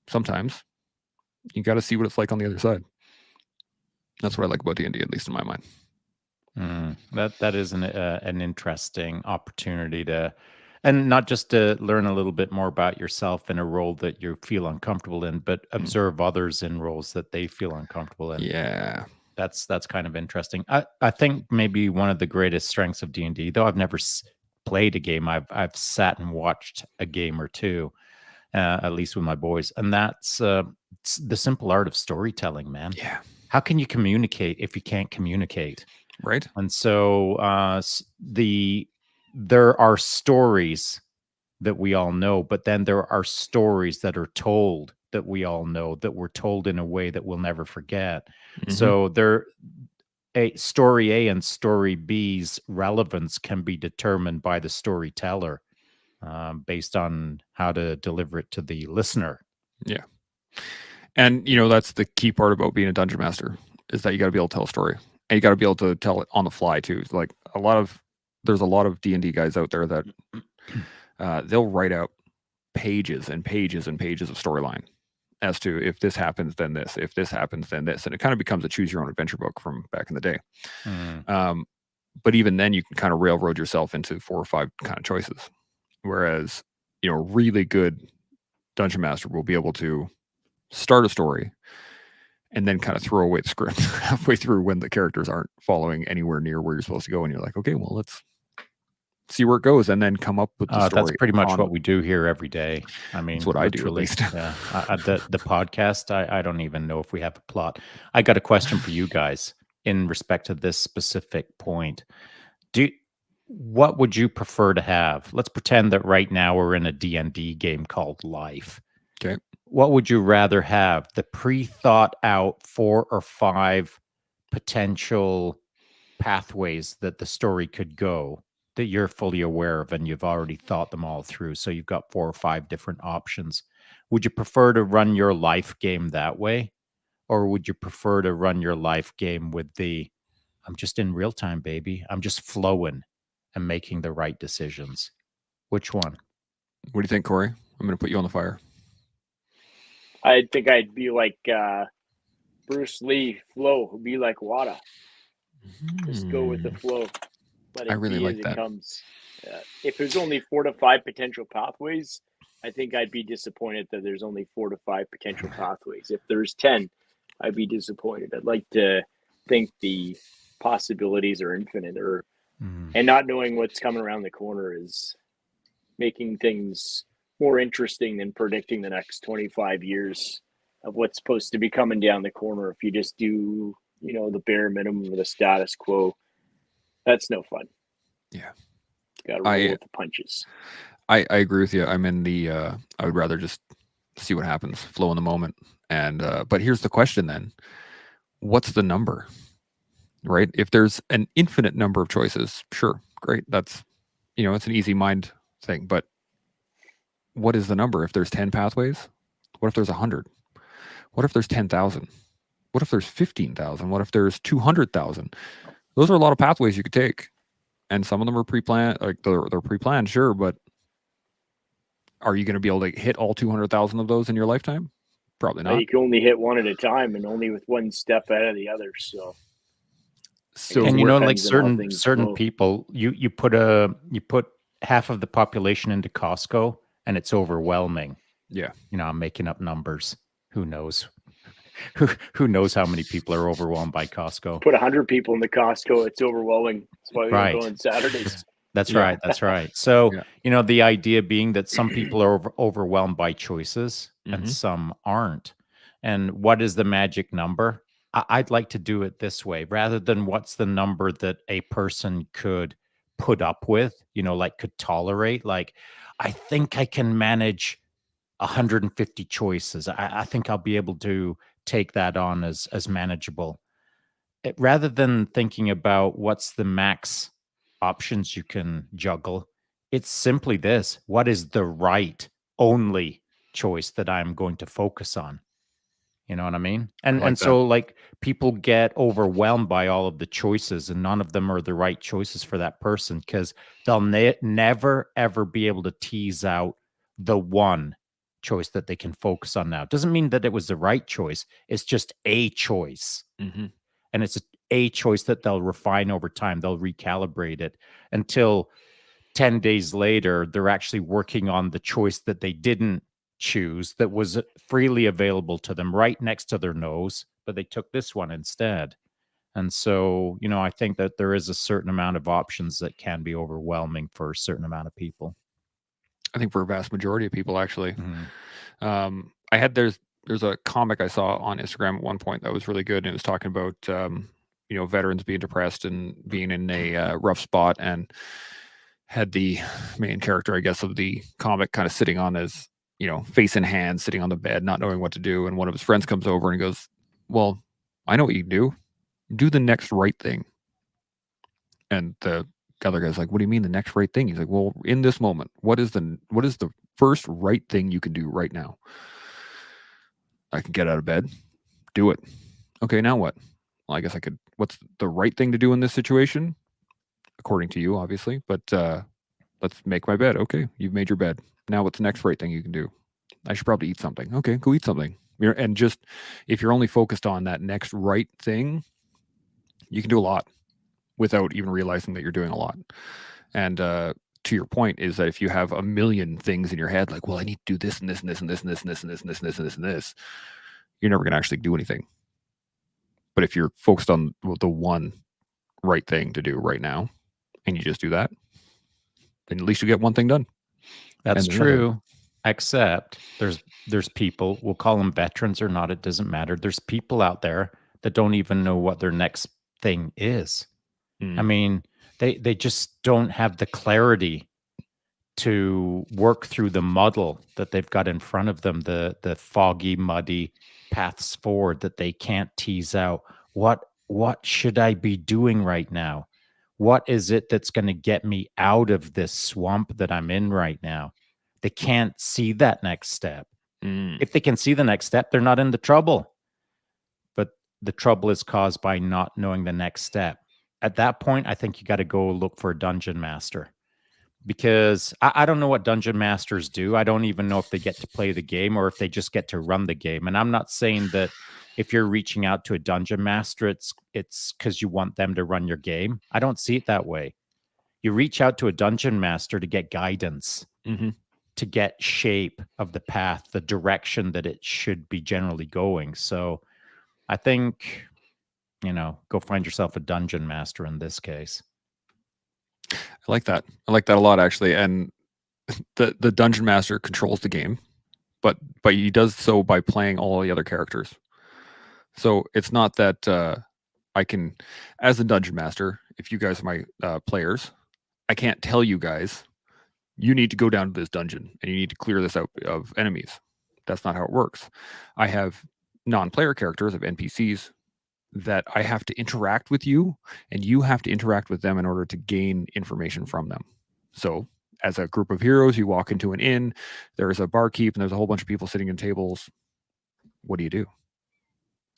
sometimes you got to see what it's like on the other side. That's what I like about D&D, at least in my mind. That is an interesting opportunity to, and not just to learn a little bit more about yourself in a role that you feel uncomfortable in, but observe others in roles that they feel uncomfortable in. Yeah. That's kind of interesting. I think maybe one of the greatest strengths of D&D, though I've never played a game, I've sat and watched a game or two, at least with my boys, and that's the simple art of storytelling, man. Yeah. How can you communicate if you can't communicate? Right. And so there are stories that we all know, but then there are stories that are told that we all know, that were told in a way that we'll never forget. Mm-hmm. So story A and story B's relevance can be determined by the storyteller based on how to deliver it to the listener. Yeah. And, that's the key part about being a dungeon master, is that you got to be able to tell a story, and you got to be able to tell it on the fly too. Like there's a lot of D&D guys out there that they'll write out pages and pages and pages of storyline as to, if this happens, then this, if this happens, then this. And it kind of becomes a choose your own adventure book from back in the day. But even then you can kind of railroad yourself into 4 or 5 kind of choices. Whereas, really good dungeon master will be able to start a story and then kind of throw away the script halfway through when the characters aren't following anywhere near where you're supposed to go. And you're like, okay, well, let's see where it goes, and then come up with the story. That's pretty much what we do here every day. I mean, that's what I do, at least. Yeah. The podcast, I don't even know if we have a plot. I got a question for you guys in respect to this specific point. What would you prefer to have? Let's pretend that right now we're in a D&D game called Life. Okay. What would you rather have? The pre-thought out 4 or 5 potential pathways that the story could go, that you're fully aware of and you've already thought them all through. So you've got 4 or 5 different options. Would you prefer to run your life game that way? Or would you prefer to run your life game with I'm just in real time, baby. I'm just flowing and making the right decisions? Which one? What do you think, Corey? I'm going to put you on the fire. I think I'd be like Bruce Lee, flow, be like water. Just go with the flow. Let it I really be like as that. It comes. If there's only 4 to 5 potential pathways, I think I'd be disappointed that there's only 4 to 5 potential pathways. If there's 10, I'd be disappointed. I'd like to think the possibilities are infinite, and not knowing what's coming around the corner is making things more interesting than predicting the next 25 years of what's supposed to be coming down the corner. If you just do, the bare minimum of the status quo, that's no fun. Yeah. Got to roll with the punches. I agree with you. I'm in the, I would rather just see what happens, flow in the moment. And, but here's the question then. What's the number, right? If there's an infinite number of choices, sure, great. That's, it's an easy mind thing. But what is the number? If there's 10 pathways, what if there's 100? What if there's 10,000? What if there's 15,000? What if there's 200,000? Those are a lot of pathways you could take, and some of them are pre-planned. Like they're pre-planned, sure, but are you going to be able to hit all 200,000 of those in your lifetime? Probably not. You can only hit one at a time, and only with one step ahead of the other. So and like depends on how things certain go. people, you put half of the population into Costco, and it's overwhelming. Yeah. I'm making up numbers. Who knows? Who knows how many people are overwhelmed by Costco? Put 100 people in the Costco, it's overwhelming. That's why we don't go Right. on Saturdays. That's Yeah. right. That's right. So, Yeah. the idea being that some people are overwhelmed by choices and Mhm. some aren't. And what is the magic number? I'd like to do it this way rather than what's the number that a person could put up with, like could tolerate. Like, I think I can manage 150 choices. I think I'll be able to take that on as manageable. Rather than thinking about what's the max options you can juggle, it's simply this: what is the right only choice that I'm going to focus on? You know what I mean? And like that. so like people get overwhelmed by all of the choices, and none of them are the right choices for that person because they'll never ever be able to tease out the one choice that they can focus on now. Doesn't mean that it was the right choice. It's just a choice. Mhm. And it's a choice that they'll refine over time. They'll recalibrate it until 10 days later, they're actually working on the choice that they didn't choose that was freely available to them right next to their nose, but they took this one instead. And so, I think that there is a certain amount of options that can be overwhelming for a certain amount of people. I think for a vast majority of people, actually. Mhm. There's a comic I saw on Instagram at one point that was really good, and it was talking about veterans being depressed and being in a rough spot, and had the main character, I guess, of the comic kind of sitting on his face in hand, sitting on the bed, not knowing what to do, and one of his friends comes over and he goes, "Well, I know what you can do the next right thing." And the other guy's like, "What do you mean the next right thing?" He's like, "Well, in this moment, what is the first right thing you can do right now?" "I can get out of bed, do it." "Okay, now what?" "Well, I guess I could. What's the right thing to do in this situation?" "According to you, obviously, but let's make my bed." "Okay, you've made your bed. Now what's the next right thing you can do?" "I should probably eat something." "Okay, go eat something." And just if you're only focused on that next right thing, you can do a lot without even realizing that you're doing a lot. And to your point is that if you have a million things in your head, like, well, I need to do this and this and this and this and this and this and this and this and this and this and this, you're never going to actually do anything. But if you're focused on the one right thing to do right now, and you just do that, then at least you get one thing done. That's And another. true. Except there's people, we'll call them veterans or not, it doesn't matter. There's people out there that don't even know what their next thing is. I mean, they just don't have the clarity to work through the muddle that they've got in front of them, the foggy, muddy paths forward that they can't tease out. What should I be doing right now? What is it that's going to get me out of this swamp that I'm in right now? They can't see that next step. If they can see the next step, they're not in the trouble. But the trouble is caused by not knowing the next step. At that point, I think you got to go look for a dungeon master, because I don't know what dungeon masters do. I don't even know if they get to play the game or if they just get to run the game. And I'm not saying that if you're reaching out to a dungeon master, it's because you want them to run your game. I don't see it that way. You reach out to a dungeon master to get guidance, to get shape of the path, the direction that it should be generally going. So I think, go find yourself a dungeon master in this case. I like that. I like that a lot, actually. And the dungeon master controls the game, but he does so by playing all the other characters. So it's not that I can, as a dungeon master, if you guys are my players, I can't tell you guys, you need to go down to this dungeon and you need to clear this out of enemies. That's not how it works. I have non-player characters, of NPCs, that I have to interact with you, and you have to interact with them in order to gain information from them. So as a group of heroes, you walk into an inn, there's a barkeep, and there's a whole bunch of people sitting in tables. What do you do?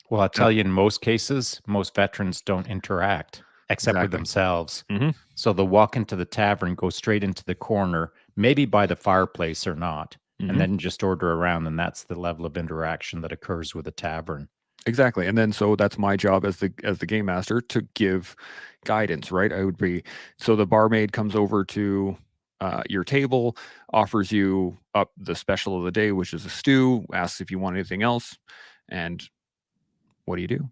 Well, I'll tell you, in most cases, most veterans don't interact except with Exactly. themselves. Mhm. So they'll walk into the tavern, go straight into the corner, maybe by the fireplace or not, Mhm. and then just order around. And that's the level of interaction that occurs with a tavern. Exactly. And then so that's my job as the game master to give guidance, right? I would be so the barmaid comes over to your table, offers you up the special of the day, which is a stew, asks if you want anything else, and what do you do?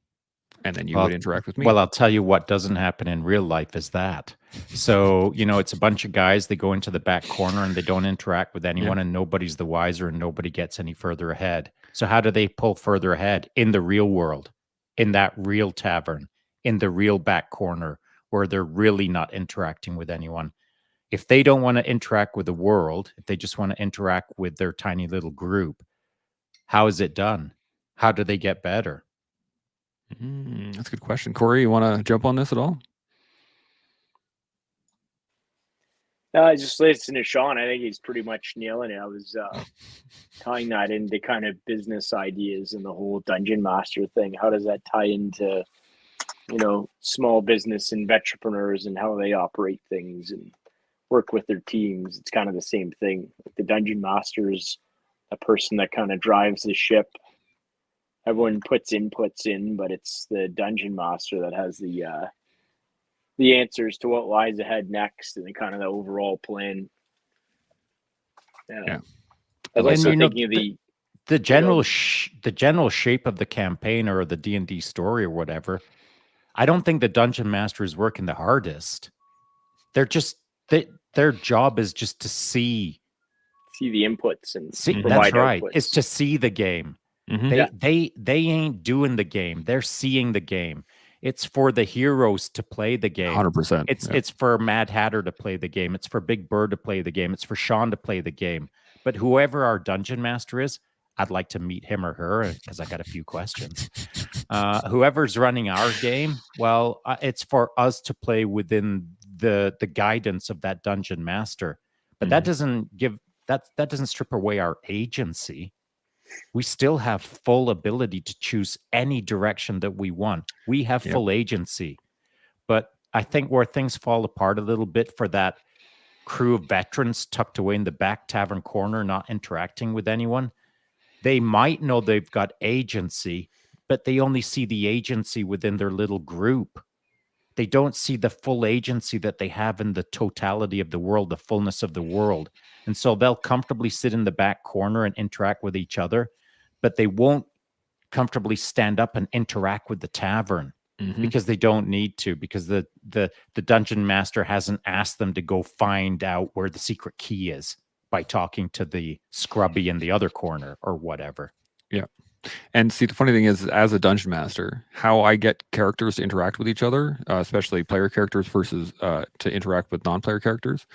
And then you would interact with me. Well, I'll tell you what doesn't happen in real life is that. So, it's a bunch of guys, they go into the back corner and they don't interact with anyone, and nobody's the wiser and nobody gets any further ahead. So how do they pull further ahead? In the real world, in that real tavern, in the real back corner where they're really not interacting with anyone. If they don't want to interact with the world, if they just want to interact with their tiny little group, how is it done? How do they get better? That's a good question. Corey, you want to jump on this at all? Just listen to Shaun. I think he's pretty much nailing it. I was tying that into kind of business ideas and the whole dungeon master thing. How does that tie into, small business and entrepreneurs and how they operate things and work with their teams? It's kind of the same thing. Like the dungeon master is a person that kind of drives the ship. Everyone puts inputs in, but it's the dungeon master that has the answers to what lies ahead next and the kind of the overall plan. Yeah. I was also thinking of the general shape of the campaign or the D&D story or whatever. I don't think the dungeon master is working the hardest. They're just their job is just to see the inputs and that's right. outputs. Is to see the game. They ain't doing the game. They're seeing the game. It's for the heroes to play the game. 100%. It's for Mad Hatter to play the game. It's for Big Bird to play the game. It's for Shaun to play the game. But whoever our dungeon master is, I'd like to meet him or her because I got a few questions. Whoever's running our game, well, it's for us to play within the guidance of that dungeon master. But that doesn't that doesn't strip away our agency. We still have full ability to choose any direction that we want. We have full agency. But I think where things fall apart a little bit for that crew of veterans tucked away in the back tavern corner, not interacting with anyone, they might know they've got agency, but they only see the agency within their little group. They don't see the full agency that they have in the totality of the world, the fullness of the world. And so they'll comfortably sit in the back corner and interact with each other, but they won't comfortably stand up and interact with the tavern because they don't need to, because the dungeon master hasn't asked them to go find out where the secret key is by talking to the scrubby in the other corner or whatever. Yeah. And see, the funny thing is, as a dungeon master, how I get characters to interact with each other, especially player characters versus to interact with non-player characters,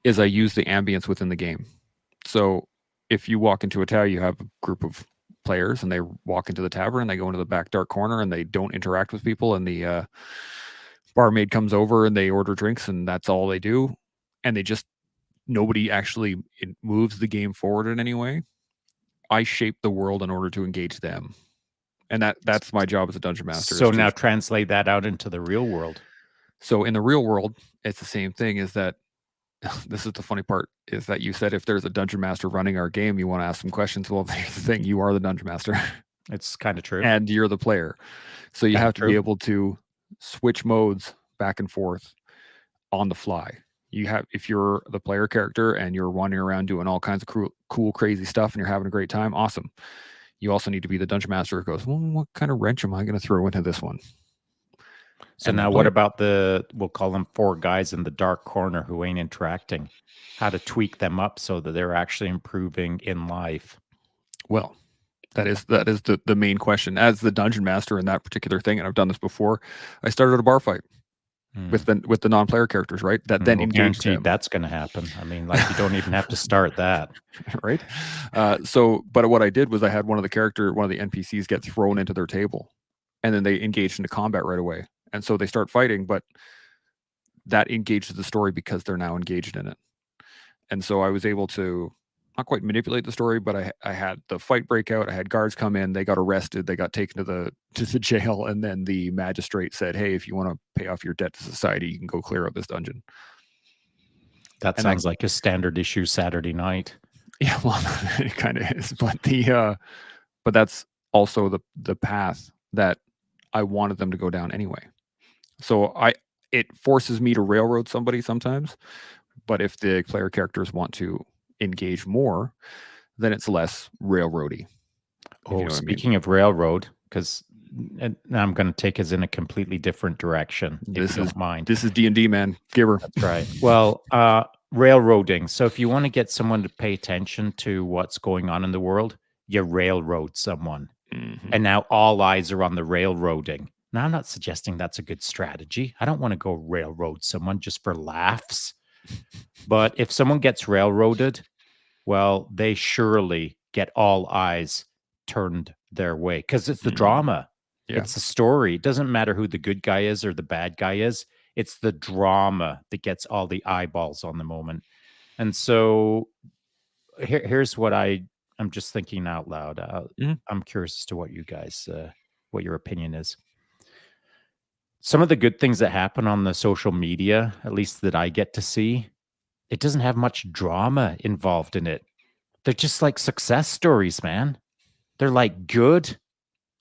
is I use the ambience within the game. So if you walk into a town, you have a group of players and they walk into the tavern and they go into the back dark corner and they don't interact with people, and the barmaid comes over and they order drinks and that's all they do, and nobody actually moves the game forward in any way. I shape the world in order to engage them. And that's my job as a dungeon master. So now translate that out into the real world. So in the real world, it's the same thing. Is that this is the funny part, is that you said if there's a dungeon master running our game, you want to ask some questions. Well, here's the thing. You are the dungeon master. It's kind of true. And you're the player. So you have to be able to switch modes back and forth on the fly. If you're the player character and you're wandering around doing all kinds of cool, crazy stuff and you're having a great time, awesome. You also need to be the dungeon master who goes, well, what kind of wrench am I going to throw into this one? So now what about we'll call them 4 guys in the dark corner who ain't interacting? How to tweak them up so that they're actually improving in life? Well, that is the main question. As the dungeon master in that particular thing, and I've done this before, I started a bar fight with the non-player characters, right? That then engaged them. That's going to happen. I mean, like, you don't even have to start that. Right? But what I did was I had one of the NPCs get thrown into their table, and then they engaged into combat right away. And so they start fighting, but that engages the story because they're now engaged in it. And so I was able to not quite manipulate the story, but I had the fight break out. I had guards come in. They got arrested. They got taken to the jail, and then the magistrate said, "Hey, if you want to pay off your debt to society, you can go clear out this dungeon." That And sounds like a standard issue Saturday night. Yeah, well, it kind of is, but that's also the path that I wanted them to go down anyway. So it forces me to railroad somebody sometimes, but if the player characters want to engage more, then it's less railroady. Oh, speaking of railroad, because I'm going to take us in a completely different direction, if you don't mind. This is D&D, man. Giver. That's right. Well, railroading. So if you want to get someone to pay attention to what's going on in the world, you railroad someone. Mm-hmm. And now all eyes are on the railroading. Now, I'm not suggesting that's a good strategy. I don't want to go railroad someone just for laughs. But if someone gets railroaded, well, they surely get all eyes turned their way because it's the drama. Yeah. It's the story. It doesn't matter who the good guy is or the bad guy is. It's the drama that gets all the eyeballs on the moment. And so here's what I'm just thinking out loud. I'm curious as to what you guys, what your opinion is. Some of the good things that happen on the social media, at least that I get to see, it doesn't have much drama involved in it. They're just like success stories, man. They're like good,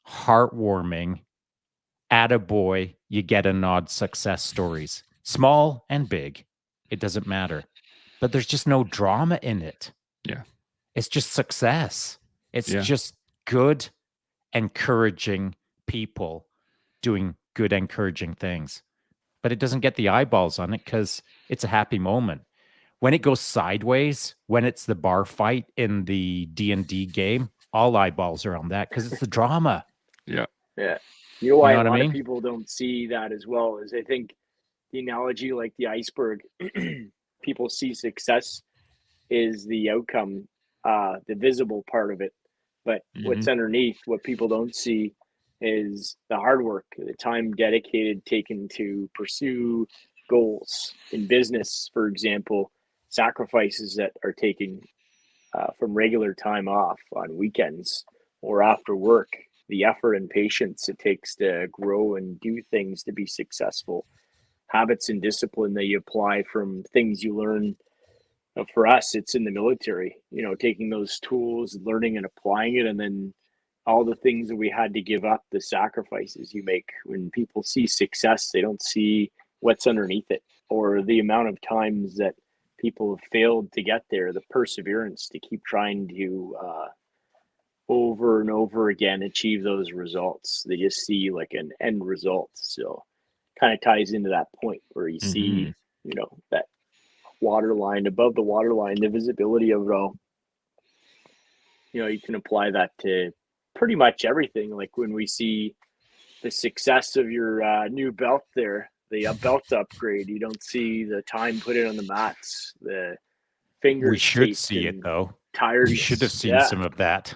heartwarming, attaboy, you get a nod success stories. Small and big. It doesn't matter. But there's just no drama in it. Yeah. It's just success. It's just good, encouraging people doing good, encouraging things. But it doesn't get the eyeballs on it because it's a happy moment. When it goes sideways, when it's the bar fight in the D&D game, all eyeballs are on that because it's the drama. Yeah. Yeah. You know why You know a what I lot mean? of people don't see that as well is I think the analogy like the iceberg, people see success is the outcome, the visible part of it. But what's underneath, what people don't see is the hard work, the time dedicated, taken to pursue goals in business, for example, sacrifices that are taken from regular time off on weekends or after work, the effort and patience it takes to grow and do things to be successful, habits and discipline that you apply from things you learn. For us, it's in the military, taking those tools, learning and applying it, and then all the things that we had to give up, the sacrifices you make. When people see success, they don't see what's underneath it or the amount of times that people have failed to get there, the perseverance to keep trying to over and over again achieve those results. They just see like an end result. So kind of ties into that point where you see, that water line, above the water line, the visibility of it all. You can apply that to pretty much everything. Like when we see the success of your new belt there, the belt upgrade, you don't see the time put in on the mats, the fingers. We should see it though. Tiredness. We should have seen some of that.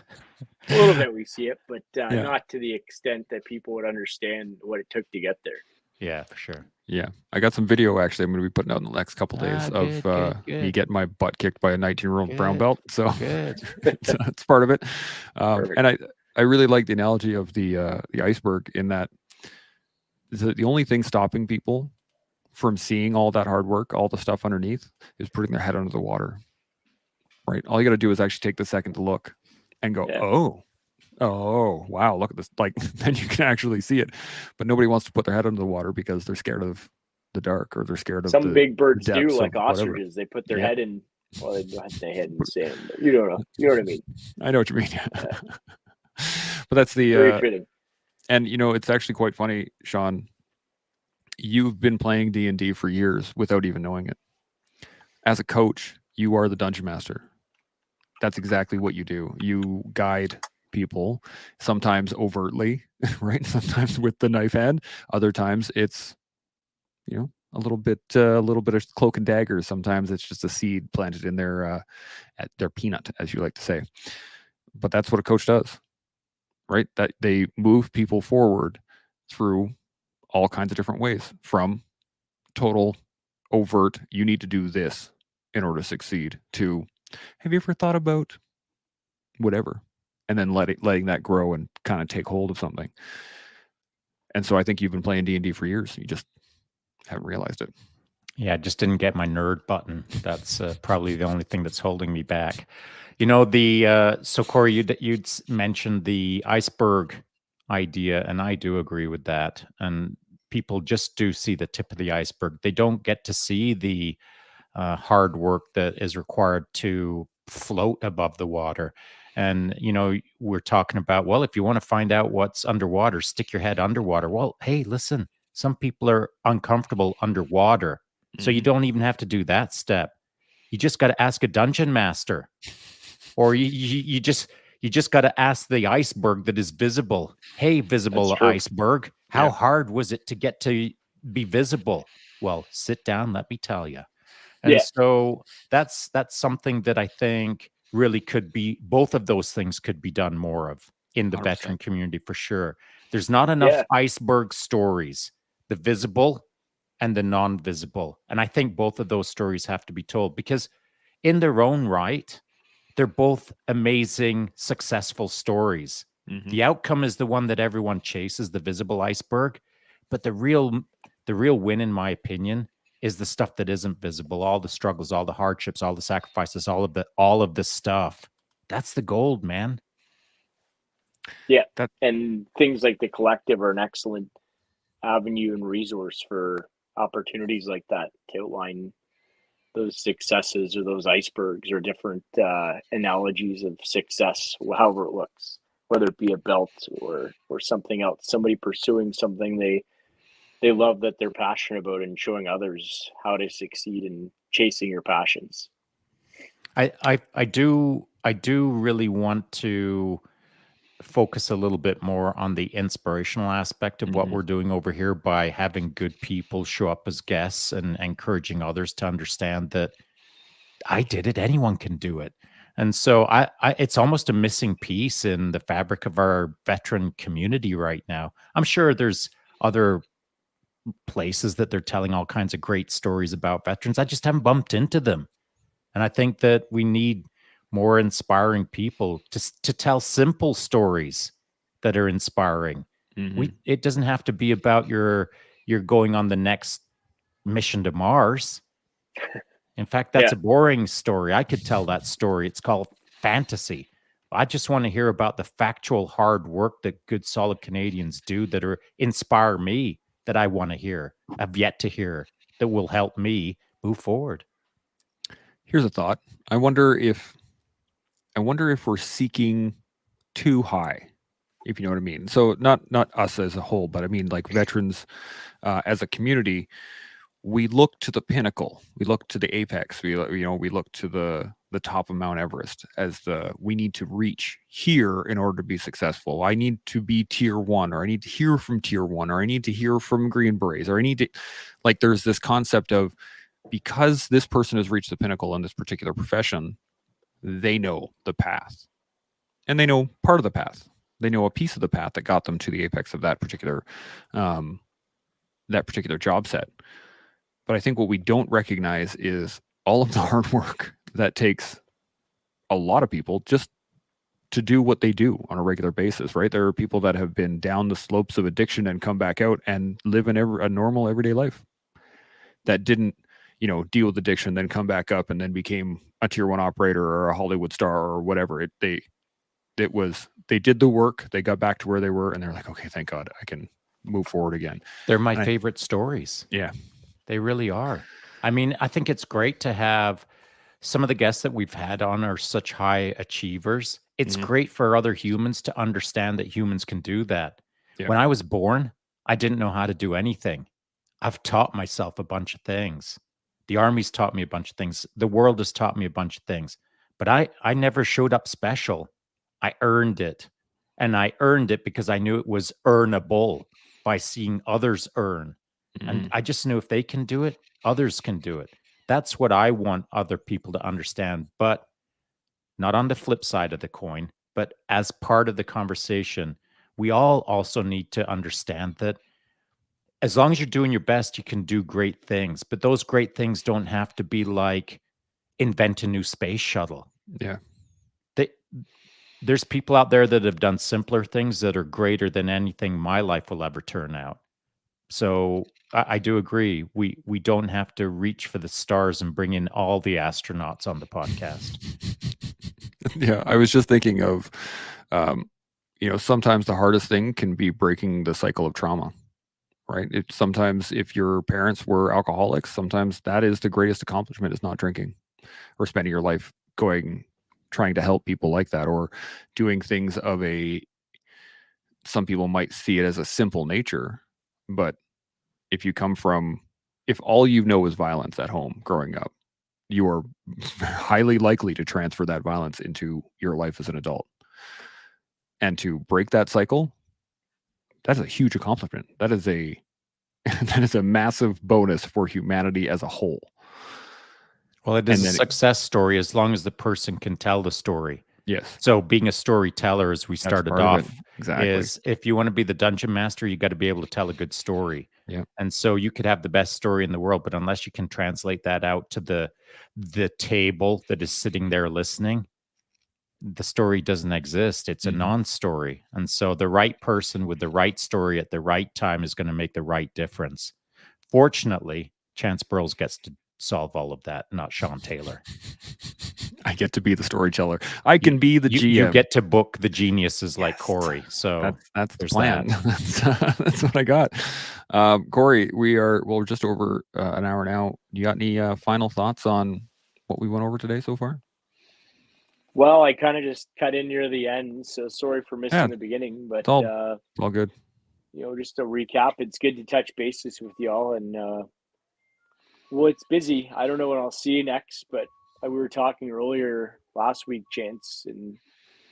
A little bit we see it, but not to the extent that people would understand what it took to get there. Yeah, for sure. Yeah, I got some video actually. I'm going to be putting out in the next couple days of me getting my butt kicked by a 19-year-old brown belt. So that's part of it. And I really like the analogy of the iceberg in that the only thing stopping people from seeing all that hard work, all the stuff underneath, is putting their head under the water. Right. All you got to do is actually take the second to look and go, oh, wow, look at this. Like, then you can actually see it. But nobody wants to put their head under the water because they're scared of the dark or they're scared of some big birds do, like ostriches. Whatever. They put their head in, well, they don't have their head in the sand, but you know what I mean. I know what you mean. But that's the very fitting. And it's actually quite funny, Shaun. You've been playing D&D for years without even knowing it. As a coach, you are the dungeon master. That's exactly what you do. You guide people, sometimes overtly, right? Sometimes with the knife hand. Other times it's, a little bit of cloak and dagger. Sometimes it's just a seed planted in their peanut, as you like to say. But that's what a coach does, right? That they move people forward through all kinds of different ways, from total overt, you need to do this, in order to succeed, to have you ever thought about whatever, and then letting that grow and kind of take hold of something. And so I think you've been playing D&D for years. You just haven't realized it. Yeah, I just didn't get my nerd button. That's probably the only thing that's holding me back. You know, so Corey, you'd mentioned the iceberg idea, and I do agree with that. And people just do see the tip of the iceberg. They don't get to see the hard work that is required to float above the water. And, you know, we're talking about, well, if you want to find out what's underwater, stick your head underwater. Well, hey, listen, some people are uncomfortable underwater. So you don't even have to do that step. You just got to ask a dungeon master, or you just got to ask the iceberg that is visible. Hey, visible iceberg, how hard was it to get to be visible? Well, sit down, let me tell you. And so that's something that I think really could be, both of those things could be done more of in the 100%. veteran community for sure. There's not enough iceberg stories, the visible and the non-visible. And I think both of those stories have to be told, because in their own right, they're both amazing, successful stories. The outcome is the one that everyone chases, the visible iceberg. But the real win, in my opinion, is the stuff that isn't visible, all the struggles, all the hardships, all the sacrifices, all of the stuff. That's the gold, man. Yeah. And things like the collective are an excellent avenue and resource for opportunities like that to outline those successes or those icebergs or different analogies of success, however it looks, whether it be a belt or something else, somebody pursuing something they love that they're passionate about, and showing others how to succeed in chasing your passions. I do really want to focus a little bit more on the inspirational aspect of what we're doing over here by having good people show up as guests and encouraging others to understand that I did it, anyone can do it. And so I it's almost a missing piece in the fabric of our veteran community right now. I'm sure there's other places that they're telling all kinds of great stories about veterans. I just haven't bumped into them. And I think that we need more inspiring people to tell simple stories that are inspiring. It doesn't have to be about you're going on the next mission to Mars. In fact, that's a boring story. I could tell that story. It's called fantasy. I just want to hear about the factual hard work that good, solid Canadians do that inspire me, that I want to hear, I've yet to hear, that will help me move forward. Here's a thought. I wonder if we're seeking too high, if you know what I mean. So not us as a whole, but I mean like veterans as a community. We look to the pinnacle. We look to the apex. We look to the top of Mount Everest as we need to reach here in order to be successful. I need to be tier 1, or I need to hear from tier 1, or I need to hear from Green Berets, or I need to, like, there's this concept of, because this person has reached the pinnacle in this particular profession, they know the path, and they know part of the path. They know a piece of the path that got them to the apex of that particular job set. But I think what we don't recognize is all of the hard work that takes a lot of people just to do what they do on a regular basis, right? There are people that have been down the slopes of addiction and come back out and live in a normal everyday life, that didn't, deal with addiction, then come back up and then became a tier 1 operator or a Hollywood star or whatever. They did the work, they got back to where they were, and they're like, okay, thank God, I can move forward again. They're my favorite stories. Yeah. They really are. I mean, I think it's great to have some of the guests that we've had on are such high achievers. It's great for other humans to understand that humans can do that. Yeah. When I was born, I didn't know how to do anything. I've taught myself a bunch of things. The Army's taught me a bunch of things. The world has taught me a bunch of things. But I never showed up special. I earned it. And I earned it because I knew it was earnable by seeing others earn. And I just knew if they can do it, others can do it. That's what I want other people to understand, but not on the flip side of the coin, but as part of the conversation. We all also need to understand that as long as you're doing your best, you can do great things. But those great things don't have to be like invent a new space shuttle. Yeah. There's people out there that have done simpler things that are greater than anything my life will ever turn out. So I do agree. We don't have to reach for the stars and bring in all the astronauts on the podcast. Yeah, I was just thinking of, sometimes the hardest thing can be breaking the cycle of trauma, right? Sometimes if your parents were alcoholics, sometimes that is the greatest accomplishment is not drinking or spending your life trying to help people like that, or doing things some people might see it as a simple nature, but if all you know is violence at home growing up, you are highly likely to transfer that violence into your life as an adult. And to break that cycle, that's a huge accomplishment. That is a massive bonus for humanity as a whole. Well, it is a success story as long as the person can tell the story. Yes. So being a storyteller, as we started off, exactly, is if you want to be the dungeon master, you got to be able to tell a good story. Yeah. And so you could have the best story in the world, but unless you can translate that out to the table that is sitting there listening, the story doesn't exist. It's a non-story. And so the right person with the right story at the right time is going to make the right difference. Fortunately, Chance Burles gets to solve all of that, not Sean Taylor. I get to be the storyteller. I can be the GM. You get to book the geniuses like Corey. So that's the plan. That's what I got. Corey, we're just over an hour now. You got any final thoughts on what we went over today so far? Well, I kind of just cut in near the end, so sorry for missing the beginning. But it's all good. Just to recap, it's good to touch bases with y'all, and well, it's busy. I don't know when I'll see you next, but we were talking earlier last week, Chance, and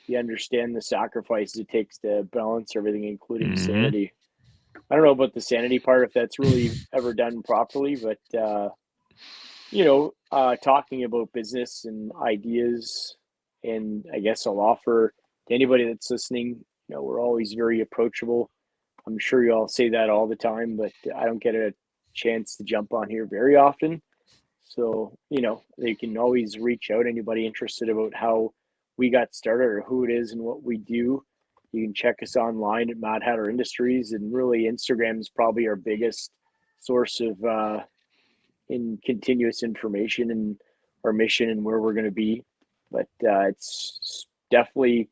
you understand the sacrifices it takes to balance everything, including sanity. I don't know about the sanity part, if that's really ever done properly, but talking about business and ideas, and I guess I'll offer to anybody that's listening, we're always very approachable. I'm sure you all say that all the time, but I don't get a chance to jump on here very often. So, they can always reach out, anybody interested about how we got started or who it is and what we do. You can check us online at Mad Hatter Industries, and really Instagram is probably our biggest source of in continuous information and our mission and where we're going to be. But it's definitely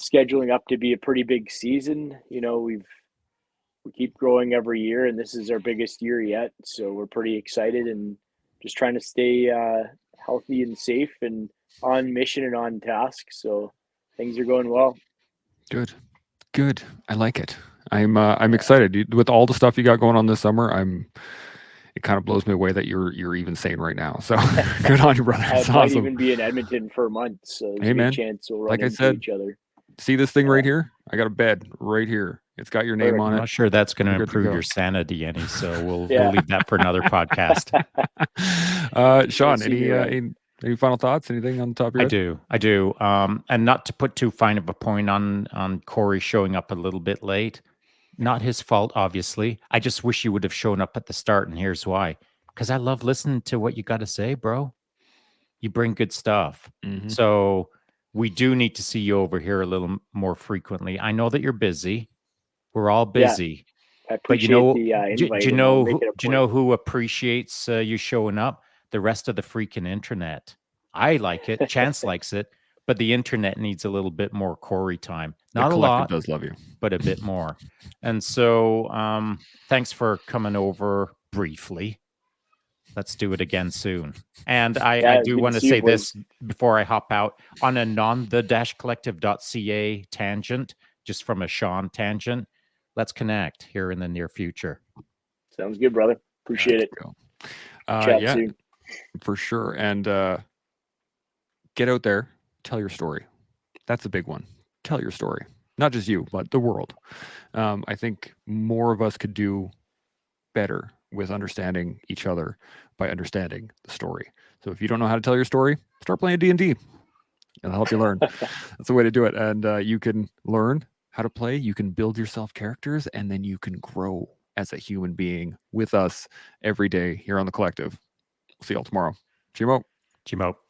scheduling up to be a pretty big season. We keep growing every year, and this is our biggest year yet. So we're pretty excited and just trying to stay healthy and safe and on mission and on task. So things are going well. Good. I like it. I'm excited with all the stuff you got going on this summer. It kind of blows me away that you're even sane right now. So good on you, brother. I might even be in Edmonton for a month. So there's a good chance we'll run into each other. See this thing right here? I got a bed right here. It's got your name on it. I'm not sure that's going to improve your sanity any, so we'll leave that for another podcast. Sean, any final thoughts? Anything on the top of your head? I do. And not to put too fine of a point on Corey showing up a little bit late. Not his fault, obviously. I just wish you would have shown up at the start, and here's why. Because I love listening to what you got to say, bro. You bring good stuff. So we do need to see you over here a little more frequently. I know that you're busy. We're all busy. I appreciate the invite. Do you know who appreciates you showing up? The rest of the freaking internet. I like it. Chance likes it. But the internet needs a little bit more Corey time. Not a lot. Does love you, but a bit more. And so, thanks for coming over briefly. Let's do it again soon. And I do want to say this before I hop out on a non-the-collective.ca tangent, just from a Sean tangent. Let's connect here in the near future. Sounds good, brother. Appreciate it. Chat soon. For sure. And get out there. Tell your story. That's a big one. Tell your story. Not just you, but the world. I think more of us could do better with understanding each other by understanding the story. So if you don't know how to tell your story, start playing D&D. It'll help you learn. That's the way to do it. And you can learn how to play. You can build yourself characters, and then you can grow as a human being with us every day here on The Collective. We'll see y'all tomorrow. Cheer out. Chimo.